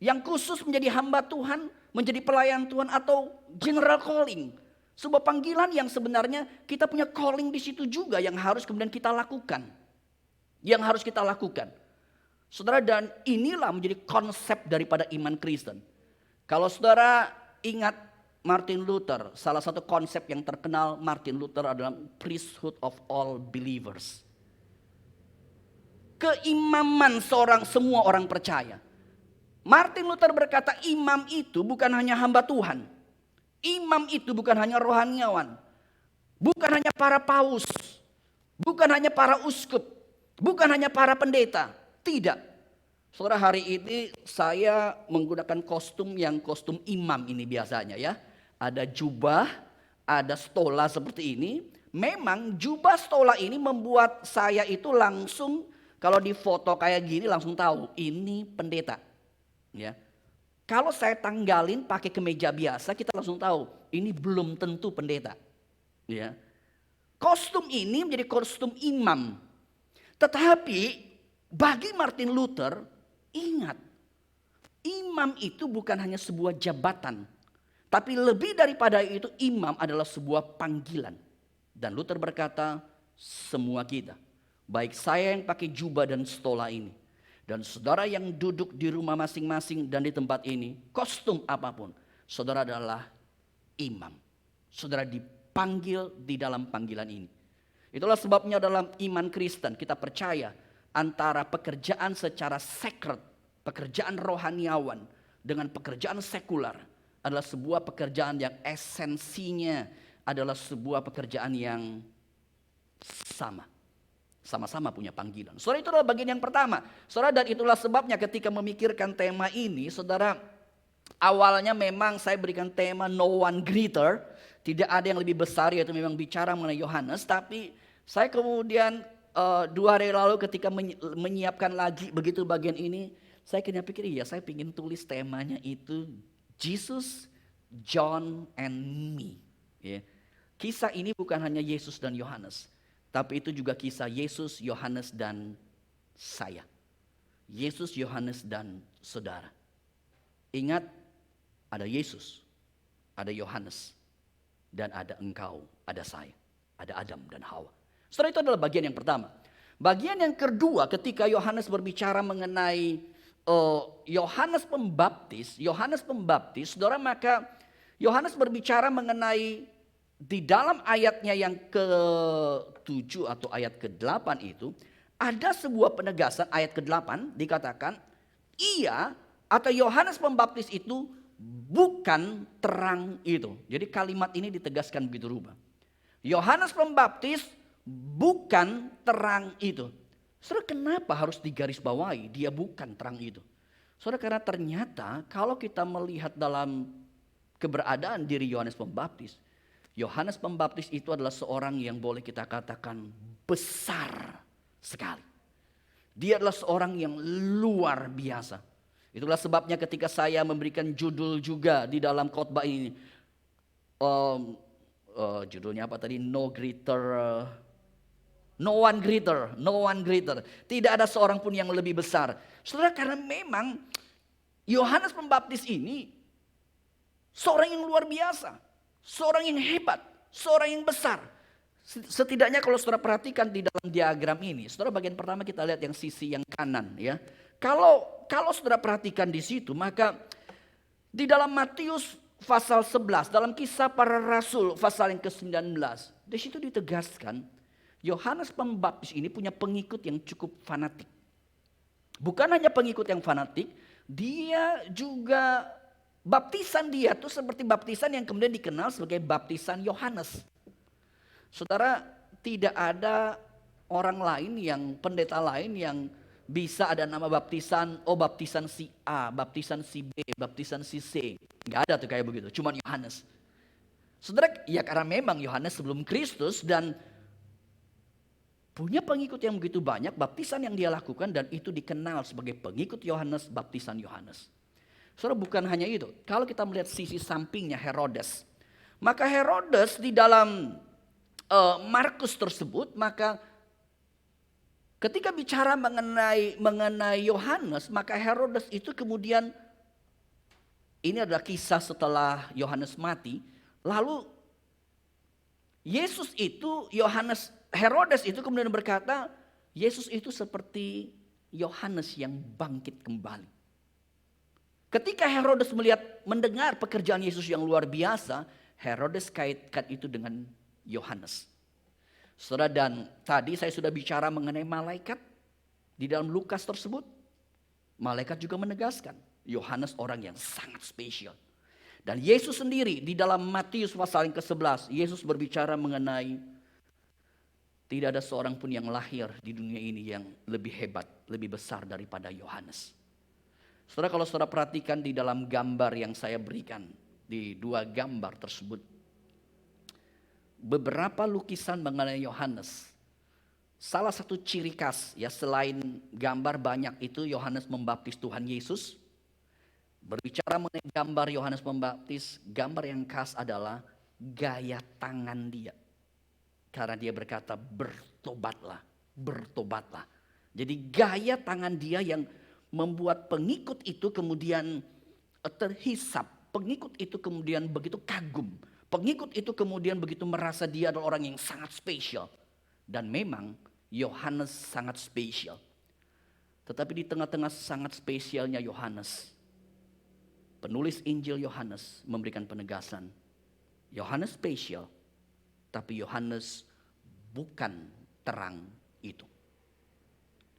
yang khusus menjadi hamba Tuhan, menjadi pelayan Tuhan, atau general calling. Sebuah panggilan yang sebenarnya kita punya calling di situ juga yang harus kemudian kita lakukan. Yang harus kita lakukan. Saudara, dan inilah menjadi konsep daripada iman Kristen. Kalau saudara ingat Martin Luther, salah satu konsep yang terkenal Martin Luther adalah priesthood of all believers. Keimaman semua orang percaya. Martin Luther berkata imam itu bukan hanya hamba Tuhan. Imam itu bukan hanya rohaniawan. Bukan hanya para paus. Bukan hanya para uskup. Bukan hanya para pendeta. Tidak. Saudara, hari ini saya menggunakan kostum imam ini biasanya ya. Ada jubah, ada stola seperti ini. Memang jubah stola ini membuat saya itu langsung kalau di foto kayak gini langsung tahu ini pendeta. Ya. Kalau saya tanggalin pakai kemeja biasa kita langsung tahu ini belum tentu pendeta. Ya. Kostum ini menjadi kostum imam. Tetapi bagi Martin Luther, ingat, imam itu bukan hanya sebuah jabatan. Tapi lebih daripada itu imam adalah sebuah panggilan. Dan Luther berkata semua kita. Baik saya yang pakai jubah dan stola ini. Dan saudara yang duduk di rumah masing-masing dan di tempat ini. Kostum apapun. Saudara adalah imam. Saudara dipanggil di dalam panggilan ini. Itulah sebabnya dalam iman Kristen kita percaya antara pekerjaan secara sacred, pekerjaan rohaniawan dengan pekerjaan sekular adalah sebuah pekerjaan yang esensinya adalah sebuah pekerjaan yang sama. Sama-sama punya panggilan. Saudara, itu adalah bagian yang pertama. Saudara, dan itulah sebabnya ketika memikirkan tema ini, saudara, awalnya memang saya berikan tema no one greater. Tidak ada yang lebih besar, yaitu memang bicara mengenai Yohanes. Tapi saya kemudian 2 hari lalu ketika menyiapkan lagi begitu bagian ini, saya kena pikir iya saya ingin tulis temanya itu Jesus, John, and me. Ya. Kisah ini bukan hanya Yesus dan Yohanes, tapi itu juga kisah Yesus, Yohanes, dan saya. Yesus, Yohanes, dan saudara. Ingat, ada Yesus, ada Yohanes, dan ada engkau, ada saya, ada Adam dan Hawa. Saudara, itu adalah bagian yang pertama. Bagian yang kedua ketika Yohanes berbicara mengenai Yohanes Pembaptis, saudara, maka Yohanes berbicara mengenai di dalam ayatnya yang ke-7 atau ayat ke-8 itu ada sebuah penegasan. Ayat ke-8 dikatakan ia atau Yohanes Pembaptis itu bukan terang itu. Jadi kalimat ini ditegaskan begitu rupa. Yohanes Pembaptis bukan terang itu. Saudara, kenapa harus digarisbawahi dia bukan terang itu? Saudara, karena ternyata kalau kita melihat dalam keberadaan diri Yohanes Pembaptis, Yohanes Pembaptis itu adalah seorang yang boleh kita katakan besar sekali. Dia adalah seorang yang luar biasa. Itulah sebabnya ketika saya memberikan judul juga di dalam khotbah ini. Judulnya apa tadi? No one greater. Tidak ada seorang pun yang lebih besar. Saudara, karena memang Yohanes Pembaptis ini seorang yang luar biasa. Seorang yang hebat, seorang yang besar. Setidaknya kalau saudara perhatikan di dalam diagram ini, saudara bagian pertama kita lihat yang sisi yang kanan ya. Kalau saudara perhatikan di situ, maka di dalam Matius pasal 11, dalam Kisah Para Rasul pasal yang ke-19, di situ ditegaskan Yohanes Pembaptis ini punya pengikut yang cukup fanatik. Bukan hanya pengikut yang fanatik, dia juga baptisan dia tuh seperti baptisan yang kemudian dikenal sebagai baptisan Yohanes. Saudara, tidak ada orang lain yang pendeta lain yang bisa ada nama baptisan, baptisan si A, baptisan si B, baptisan si C. Enggak ada tuh kayak begitu, cuma Yohanes. Saudara, ya karena memang Yohanes sebelum Kristus dan punya pengikut yang begitu banyak, baptisan yang dia lakukan dan itu dikenal sebagai pengikut Yohanes, baptisan Yohanes. Saudara, bukan hanya itu. Kalau kita melihat sisi sampingnya Herodes. Maka Herodes di dalam Markus tersebut, maka ketika bicara mengenai Yohanes, maka Herodes itu kemudian, ini adalah kisah setelah Yohanes mati. Lalu Yesus itu, Herodes itu kemudian berkata, Yesus itu seperti Yohanes yang bangkit kembali. Ketika Herodes mendengar pekerjaan Yesus yang luar biasa, Herodes kaitkan itu dengan Yohanes. Saudara, dan tadi saya sudah bicara mengenai malaikat di dalam Lukas tersebut. Malaikat juga menegaskan, Yohanes orang yang sangat spesial. Dan Yesus sendiri di dalam Matius pasal yang ke-11, Yesus berbicara mengenai tidak ada seorang pun yang lahir di dunia ini yang lebih hebat, lebih besar daripada Yohanes. Saudara, kalau saudara perhatikan di dalam gambar yang saya berikan, di 2 gambar tersebut, beberapa lukisan mengenai Yohanes. Salah satu ciri khas ya, selain gambar banyak itu Yohanes membaptis Tuhan Yesus. Berbicara mengenai gambar Yohanes Pembaptis, gambar yang khas adalah gaya tangan dia. Karena dia berkata bertobatlah, bertobatlah. Jadi gaya tangan dia yang membuat pengikut itu kemudian terhisap. Pengikut itu kemudian begitu kagum. Pengikut itu kemudian begitu merasa dia adalah orang yang sangat spesial. Dan memang Yohanes sangat spesial. Tetapi di tengah-tengah sangat spesialnya Yohanes, penulis Injil Yohanes memberikan penegasan. Yohanes spesial, tapi Yohanes bukan terang itu.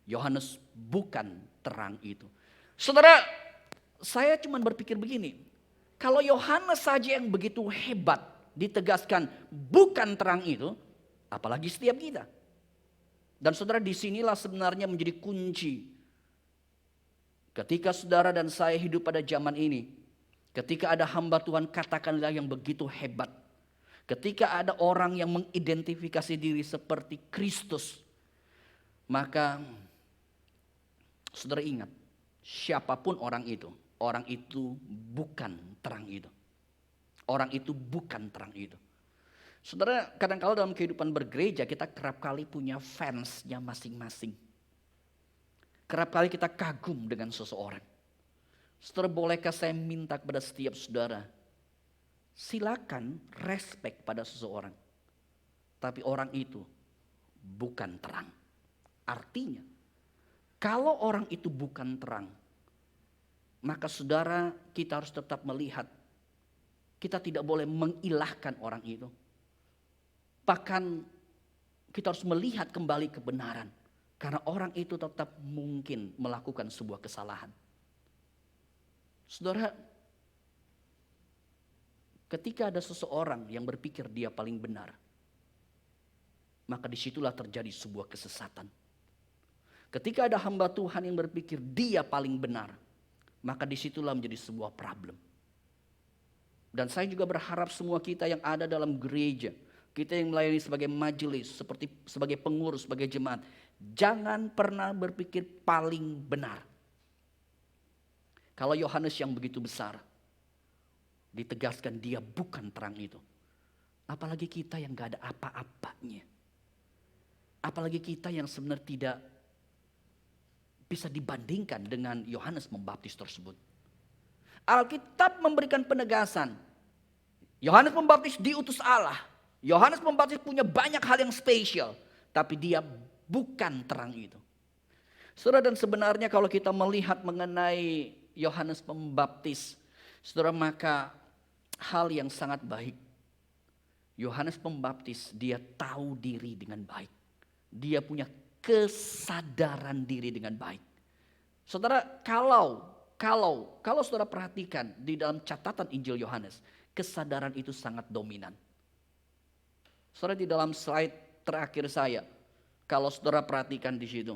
Yohanes bukan terang itu. Saudara, saya cuma berpikir begini. Kalau Yohanes saja yang begitu hebat ditegaskan bukan terang itu, apalagi setiap kita. Dan saudara, disinilah sebenarnya menjadi kunci. Ketika saudara dan saya hidup pada zaman ini, ketika ada hamba Tuhan katakanlah yang begitu hebat, ketika ada orang yang mengidentifikasi diri seperti Kristus, maka saudara ingat, siapapun orang itu bukan terang itu. Orang itu bukan terang itu. Saudara, kadang-kala dalam kehidupan bergereja kita kerap kali punya fansnya masing-masing. Kerap kali kita kagum dengan seseorang. Saudara, bolehkah saya minta kepada setiap saudara, silakan respect pada seseorang. Tapi orang itu bukan terang. Artinya, kalau orang itu bukan terang, maka saudara kita harus tetap melihat. Kita tidak boleh mengilahkan orang itu. Bahkan kita harus melihat kembali kebenaran. Karena orang itu tetap mungkin melakukan sebuah kesalahan. Saudara, ketika ada seseorang yang berpikir dia paling benar, maka disitulah terjadi sebuah kesesatan. Ketika ada hamba Tuhan yang berpikir dia paling benar, maka disitulah menjadi sebuah problem. Dan saya juga berharap semua kita yang ada dalam gereja, kita yang melayani sebagai majelis, sebagai pengurus, sebagai jemaat, jangan pernah berpikir paling benar. Kalau Yohanes yang begitu besar, ditegaskan dia bukan terang itu. Apalagi kita yang gak ada apa-apanya. Apalagi kita yang sebenarnya tidak bisa dibandingkan dengan Yohanes Pembaptis tersebut. Alkitab memberikan penegasan. Yohanes Pembaptis diutus Allah. Yohanes Pembaptis punya banyak hal yang spesial. Tapi dia bukan terang itu. Saudara, dan sebenarnya kalau kita melihat mengenai Yohanes Pembaptis, saudara, maka hal yang sangat baik. Yohanes Pembaptis dia tahu diri dengan baik. Dia punya kesadaran diri dengan baik. Saudara, kalau saudara perhatikan di dalam catatan Injil Yohanes, kesadaran itu sangat dominan. Saudara, di dalam slide terakhir saya, kalau saudara perhatikan di situ,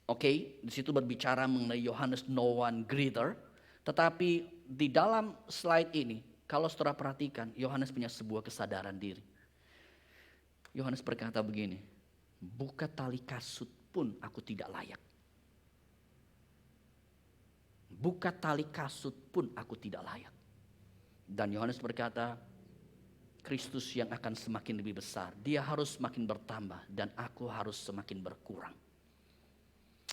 di situ berbicara mengenai Yohanes no one greater, tetapi di dalam slide ini, kalau saudara perhatikan, Yohanes punya sebuah kesadaran diri. Yohanes berkata begini, buka tali kasut pun aku tidak layak. Buka tali kasut pun aku tidak layak. Dan Yohanes berkata, Kristus yang akan semakin lebih besar, dia harus semakin bertambah dan aku harus semakin berkurang.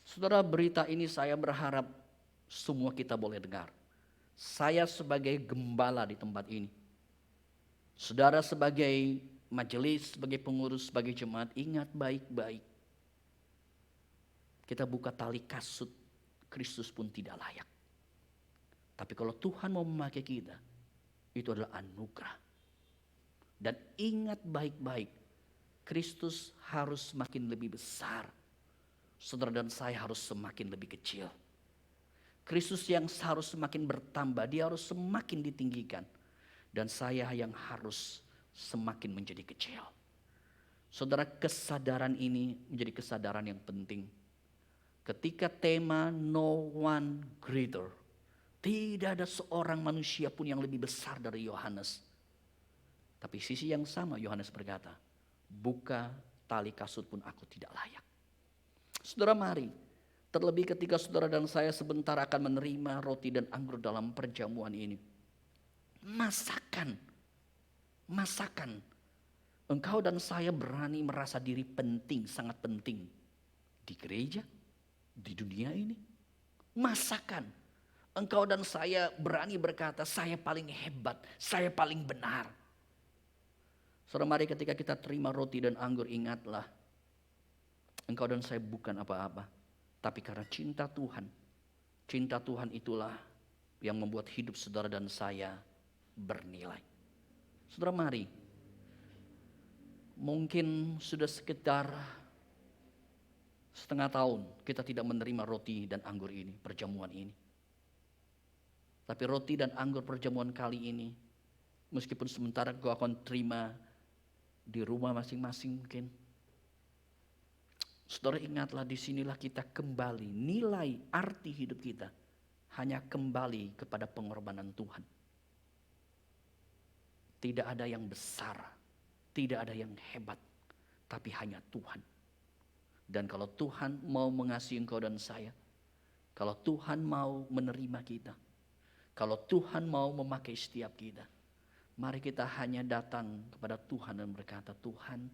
Saudara, berita ini saya berharap semua kita boleh dengar. Saya sebagai gembala di tempat ini, Saudara sebagai majelis, sebagai pengurus, sebagai jemaat, ingat baik-baik. Kita buka tali kasut, Kristus pun tidak layak. Tapi kalau Tuhan mau memakai kita, itu adalah anugerah. Dan ingat baik-baik, Kristus harus semakin lebih besar. Saudara dan saya harus semakin lebih kecil. Kristus yang harus semakin bertambah, dia harus semakin ditinggikan. Dan saya yang harus semakin menjadi kecil. Saudara, kesadaran ini menjadi kesadaran yang penting. Ketika tema no one greater, tidak ada seorang manusia pun yang lebih besar dari Yohanes. Tapi sisi yang sama Yohanes berkata, buka tali kasut pun aku tidak layak. Saudara, mari, terlebih ketika saudara dan saya sebentar akan menerima roti dan anggur dalam perjamuan ini. Masakan. Engkau dan saya berani merasa diri penting, sangat penting. Di gereja, di dunia ini. Masakan. Engkau dan saya berani berkata, saya paling hebat, saya paling benar. Saudara, mari ketika kita terima roti dan anggur, ingatlah, engkau dan saya bukan apa-apa. Tapi karena cinta Tuhan itulah yang membuat hidup saudara dan saya bernilai. Saudara, mari, mungkin sudah sekitar setengah tahun kita tidak menerima roti dan anggur ini, perjamuan ini. Tapi roti dan anggur perjamuan kali ini, meskipun sementara kau akan terima di rumah masing-masing mungkin. Saudara, ingatlah, disinilah kita kembali, nilai arti hidup kita hanya kembali kepada pengorbanan Tuhan. Tidak ada yang besar, tidak ada yang hebat, tapi hanya Tuhan. Dan kalau Tuhan mau mengasihi engkau dan saya, kalau Tuhan mau menerima kita, kalau Tuhan mau memakai setiap kita, mari kita hanya datang kepada Tuhan dan berkata, Tuhan,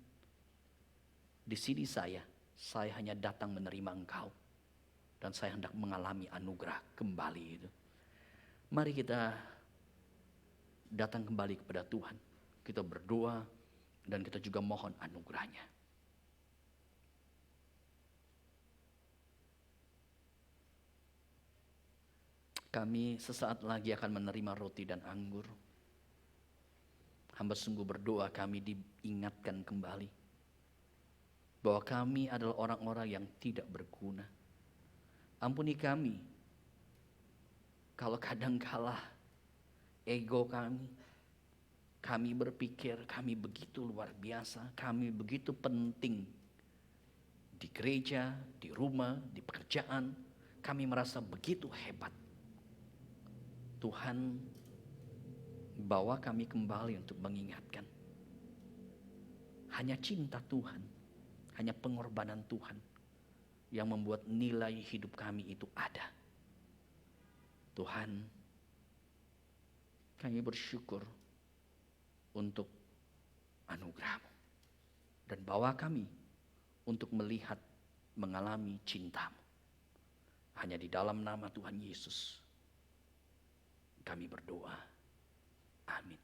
di sini saya hanya datang menerima Engkau. Dan saya hendak mengalami anugerah kembali itu. Mari kita datang kembali kepada Tuhan. Kita berdoa dan kita juga mohon anugerahnya. Kami sesaat lagi akan menerima roti dan anggur. Hamba sungguh berdoa kami diingatkan kembali bahwa kami adalah orang-orang yang tidak berguna. Ampuni kami kalau kadangkala ego kami berpikir kami begitu luar biasa, kami begitu penting di gereja, di rumah, di pekerjaan, kami merasa begitu hebat. Tuhan, bawa kami kembali untuk mengingatkan. Hanya cinta Tuhan, hanya pengorbanan Tuhan yang membuat nilai hidup kami itu ada. Tuhan, kami bersyukur untuk anugerah-Mu. Dan bawa kami untuk melihat, mengalami cinta-Mu. Hanya di dalam nama Tuhan Yesus kami berdoa. Amin.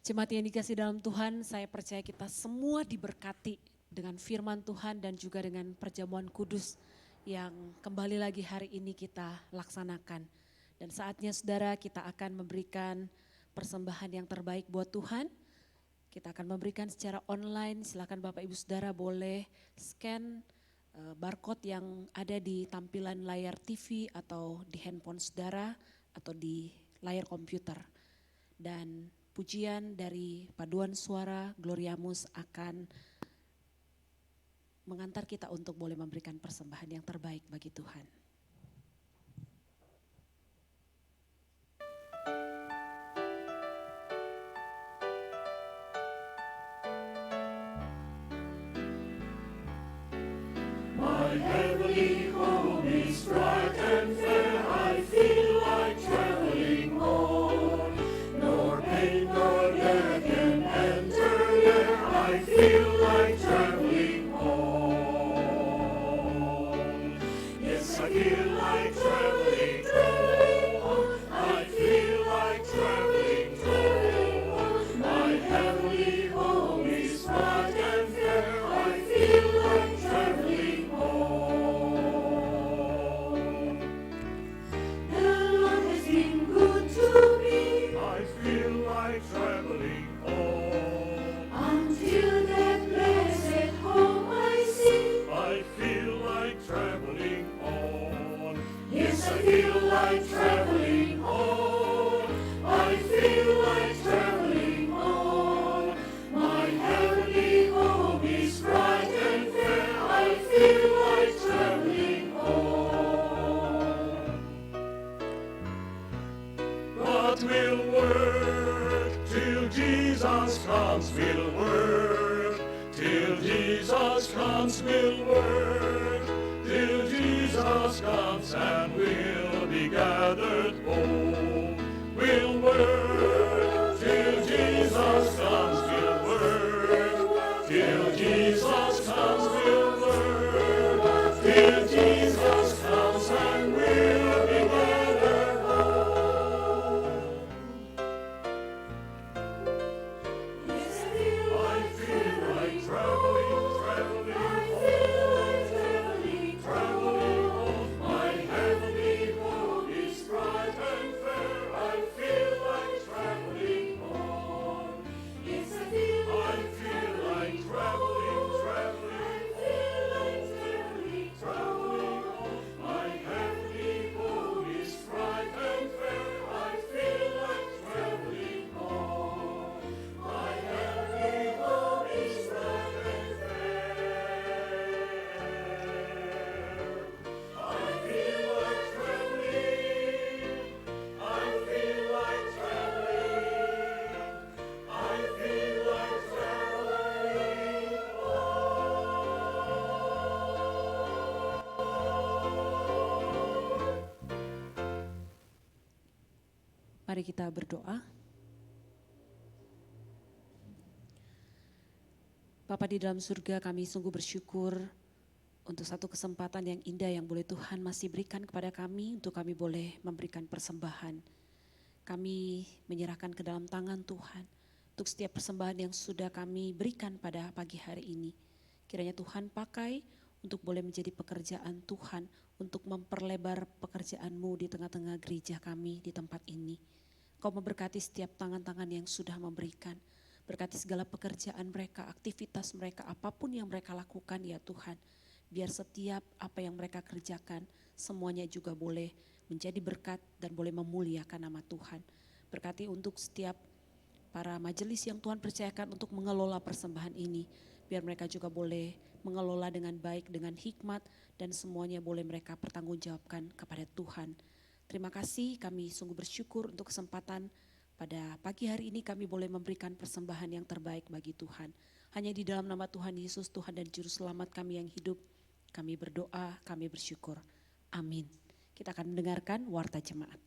Jemaat yang dikasih dalam Tuhan, saya percaya kita semua diberkati dengan firman Tuhan dan juga dengan perjamuan kudus yang kembali lagi hari ini kita laksanakan. Dan saatnya saudara, kita akan memberikan persembahan yang terbaik buat Tuhan. Kita akan memberikan secara online, silakan Bapak Ibu Saudara boleh scan barcode yang ada di tampilan layar TV atau di handphone saudara atau di layar komputer. Dan pujian dari paduan suara Gloriamus akan mengantar kita untuk boleh memberikan persembahan yang terbaik bagi Tuhan. My heavenly home is bright and fair. I feel like traveling on. Nor pain nor death can enter there. I feel like traveling on. Yes, I feel like traveling, traveling on. I feel like traveling, traveling on. My but we'll work till Jesus comes. We'll work till Jesus comes. We'll work till Jesus comes, and we'll be gathered home. We'll work till Jesus comes. We'll work till Jesus comes. We'll work till Jesus comes, and we'll be gathered home. I feel like traveling, traveling home. My heavenly home is bright and fair. I feel like traveling home. I feel like traveling, traveling home. My heavenly home is bright and fair. I feel like traveling home. My heavenly home is bright and fair. I feel like traveling. I feel like traveling. I feel like traveling Mari kita berdoa. Bapa di dalam surga, kami sungguh bersyukur untuk satu kesempatan yang indah yang boleh Tuhan masih berikan kepada kami untuk kami boleh memberikan persembahan. Kami menyerahkan ke dalam tangan Tuhan untuk setiap persembahan yang sudah kami berikan pada pagi hari ini. Kiranya Tuhan pakai untuk boleh menjadi pekerjaan Tuhan, untuk memperlebar pekerjaan-Mu di tengah-tengah gereja kami di tempat ini. Kau memberkati setiap tangan-tangan yang sudah memberikan. Berkati segala pekerjaan mereka, aktivitas mereka, apapun yang mereka lakukan ya Tuhan. Biar setiap apa yang mereka kerjakan, semuanya juga boleh menjadi berkat dan boleh memuliakan nama Tuhan. Berkati untuk setiap para majelis yang Tuhan percayakan untuk mengelola persembahan ini. Biar mereka juga boleh mengelola dengan baik, dengan hikmat, dan semuanya boleh mereka pertanggungjawabkan kepada Tuhan. Terima kasih, kami sungguh bersyukur untuk kesempatan pada pagi hari ini kami boleh memberikan persembahan yang terbaik bagi Tuhan. Hanya di dalam nama Tuhan Yesus, Tuhan dan Juru Selamat kami yang hidup, kami berdoa, kami bersyukur. Amin. Kita akan mendengarkan warta jemaat.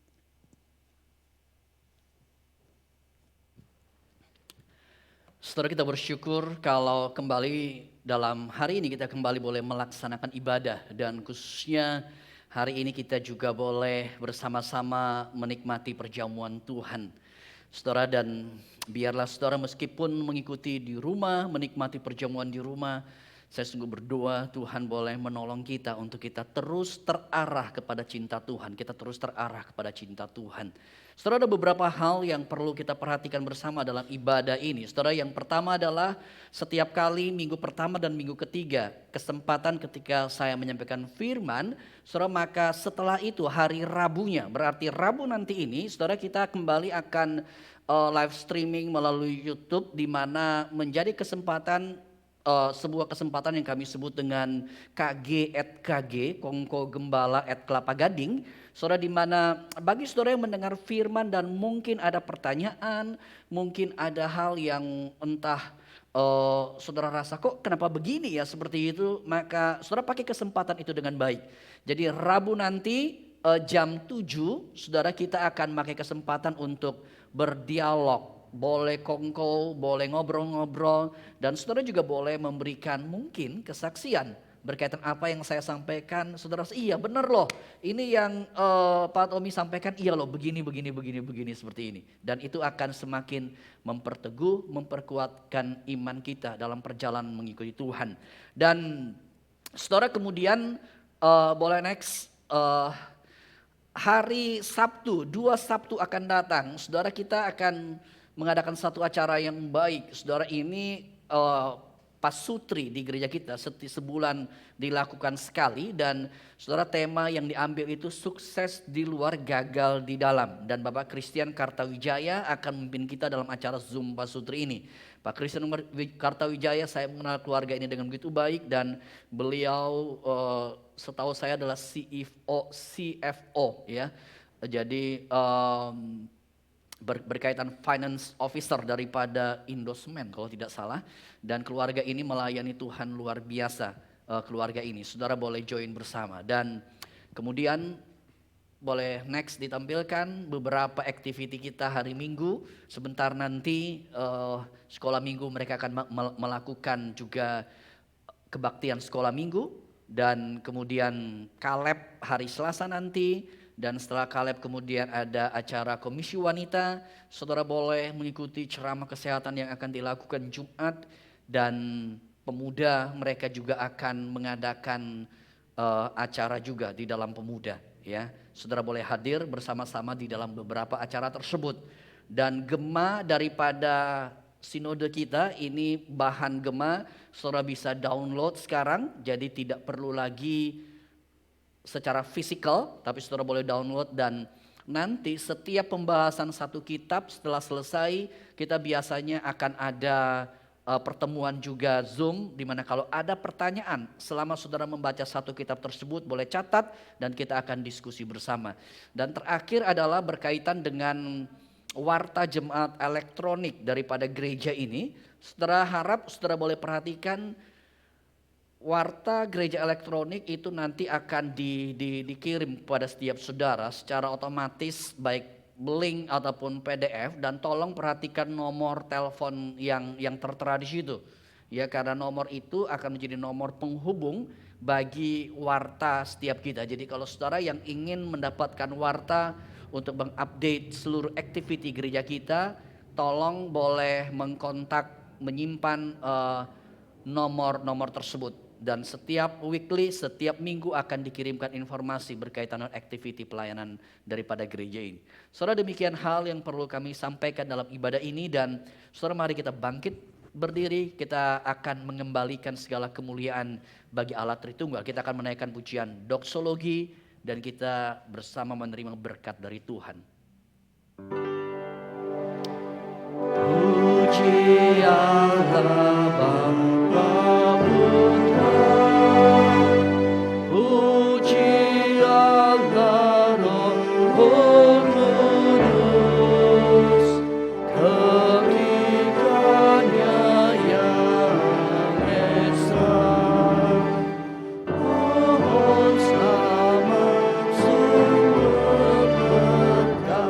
Saudara, kita bersyukur kalau kembali dalam hari ini kita kembali boleh melaksanakan ibadah, dan khususnya hari ini kita juga boleh bersama-sama menikmati perjamuan Tuhan. Saudara, dan biarlah saudara meskipun mengikuti di rumah, menikmati perjamuan di rumah, saya sungguh berdoa Tuhan boleh menolong kita untuk kita terus terarah kepada cinta Tuhan. Kita terus terarah kepada cinta Tuhan. Saudara, ada beberapa hal yang perlu kita perhatikan bersama dalam ibadah ini. Saudara, yang pertama adalah setiap kali minggu pertama dan minggu ketiga, kesempatan ketika saya menyampaikan firman, saudara, maka setelah itu hari Rabunya, berarti Rabu nanti ini, saudara, kita kembali akan live streaming melalui YouTube, di mana menjadi kesempatan sebuah kesempatan yang kami sebut dengan KG@KG, Kongko Gembala @Kelapa Gading. Saudara, di mana bagi saudara yang mendengar firman dan mungkin ada pertanyaan, mungkin ada hal yang entah saudara rasa kok kenapa begini ya seperti itu, maka saudara pakai kesempatan itu dengan baik. Jadi Rabu nanti jam 7 saudara kita akan pakai kesempatan untuk berdialog. Boleh kongko, boleh ngobrol-ngobrol, dan saudara juga boleh memberikan mungkin kesaksian berkaitan apa yang saya sampaikan. Saudara, iya benar loh, ini yang Pak Tommy sampaikan, iya loh begini seperti ini. Dan itu akan semakin memperteguh, memperkuatkan iman kita dalam perjalanan mengikuti Tuhan. Dan saudara kemudian boleh next, hari Sabtu, 2 Sabtu akan datang, saudara kita akan mengadakan satu acara yang baik. Saudara, ini pasutri di gereja kita sebulan dilakukan sekali, dan saudara tema yang diambil itu sukses di luar, gagal di dalam. Dan Bapak Christian Kartawijaya akan memimpin kita dalam acara Zoom pasutri ini. Pak Christian Kartawijaya, saya mengenal keluarga ini dengan begitu baik, dan beliau setahu saya adalah CFO ya. Jadi berkaitan finance officer daripada Indosmen kalau tidak salah. Dan keluarga ini melayani Tuhan luar biasa, keluarga ini. Saudara boleh join bersama. Dan kemudian boleh next ditampilkan beberapa activity kita hari Minggu. Sebentar nanti sekolah minggu mereka akan melakukan juga kebaktian sekolah minggu. Dan kemudian Kaleb hari Selasa nanti. Dan setelah Kaleb kemudian ada acara komisi wanita. Saudara boleh mengikuti ceramah kesehatan yang akan dilakukan Jumat. Dan pemuda mereka juga akan mengadakan acara juga di dalam pemuda. Ya, saudara boleh hadir bersama-sama di dalam beberapa acara tersebut. Dan gema daripada sinode kita ini bahan gema saudara bisa download sekarang. Jadi tidak perlu lagi secara fisikal, tapi saudara boleh download. Dan nanti setiap pembahasan satu kitab setelah selesai kita biasanya akan ada pertemuan juga Zoom, dimana kalau ada pertanyaan selama saudara membaca satu kitab tersebut boleh catat dan kita akan diskusi bersama. Dan terakhir adalah berkaitan dengan warta jemaat elektronik daripada gereja ini. Saudara harap saudara boleh perhatikan warta gereja elektronik itu nanti akan dikirim kepada setiap saudara secara otomatis baik link ataupun PDF. Dan tolong perhatikan nomor telepon yang tertera di situ. Ya, karena nomor itu akan menjadi nomor penghubung bagi warta setiap kita. Jadi kalau saudara yang ingin mendapatkan warta untuk mengupdate seluruh activity gereja kita, tolong boleh menyimpan nomor tersebut. Dan setiap weekly, setiap minggu akan dikirimkan informasi berkaitan dengan activity pelayanan daripada gereja ini. Saudara, demikian hal yang perlu kami sampaikan dalam ibadah ini. Dan saudara, mari kita bangkit berdiri. Kita akan mengembalikan segala kemuliaan bagi Allah Tritunggal. Kita akan menaikkan pujian doksologi dan kita bersama menerima berkat dari Tuhan. Puji Allah Bapa Putra, puji Allah Roh Kudus, kebaikannya yang esa. Mohon selamat sumber berkat.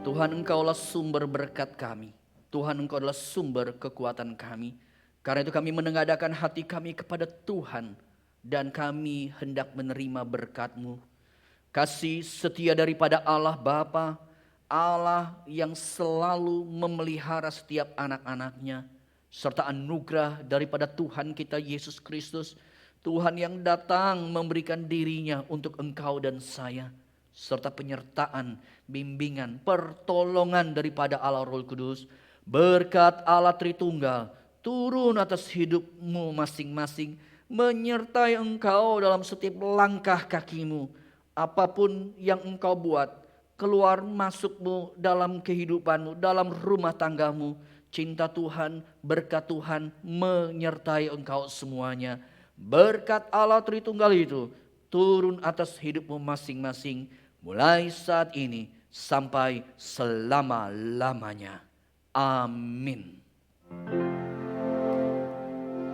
Tuhan, Engkaulah sumber berkat kami. Tuhan, Engkau adalah sumber kekuatan kami. Karena itu kami menengadahkan hati kami kepada Tuhan. Dan kami hendak menerima berkat-Mu. Kasih setia daripada Allah Bapa, Allah yang selalu memelihara setiap anak-anaknya. Serta anugerah daripada Tuhan kita Yesus Kristus. Tuhan yang datang memberikan dirinya untuk engkau dan saya. Serta penyertaan, bimbingan, pertolongan daripada Allah Roh Kudus. Berkat Allah Tritunggal turun atas hidupmu masing-masing. Menyertai engkau dalam setiap langkah kakimu. Apapun yang engkau buat, keluar masukmu dalam kehidupanmu, dalam rumah tanggamu. Cinta Tuhan, berkat Tuhan menyertai engkau semuanya. Berkat Allah Tritunggal itu turun atas hidupmu masing-masing. Mulai saat ini sampai selama-lamanya. Amin.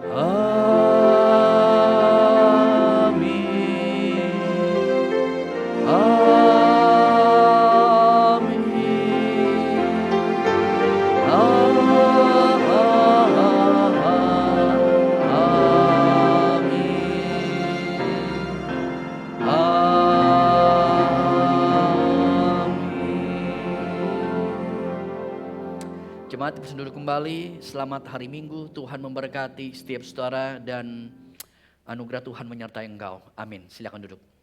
Amin. Jemaat bisa duduk kembali. Selamat hari Minggu. Tuhan memberkati setiap saudara dan anugerah Tuhan menyertai engkau. Amin. Silakan duduk.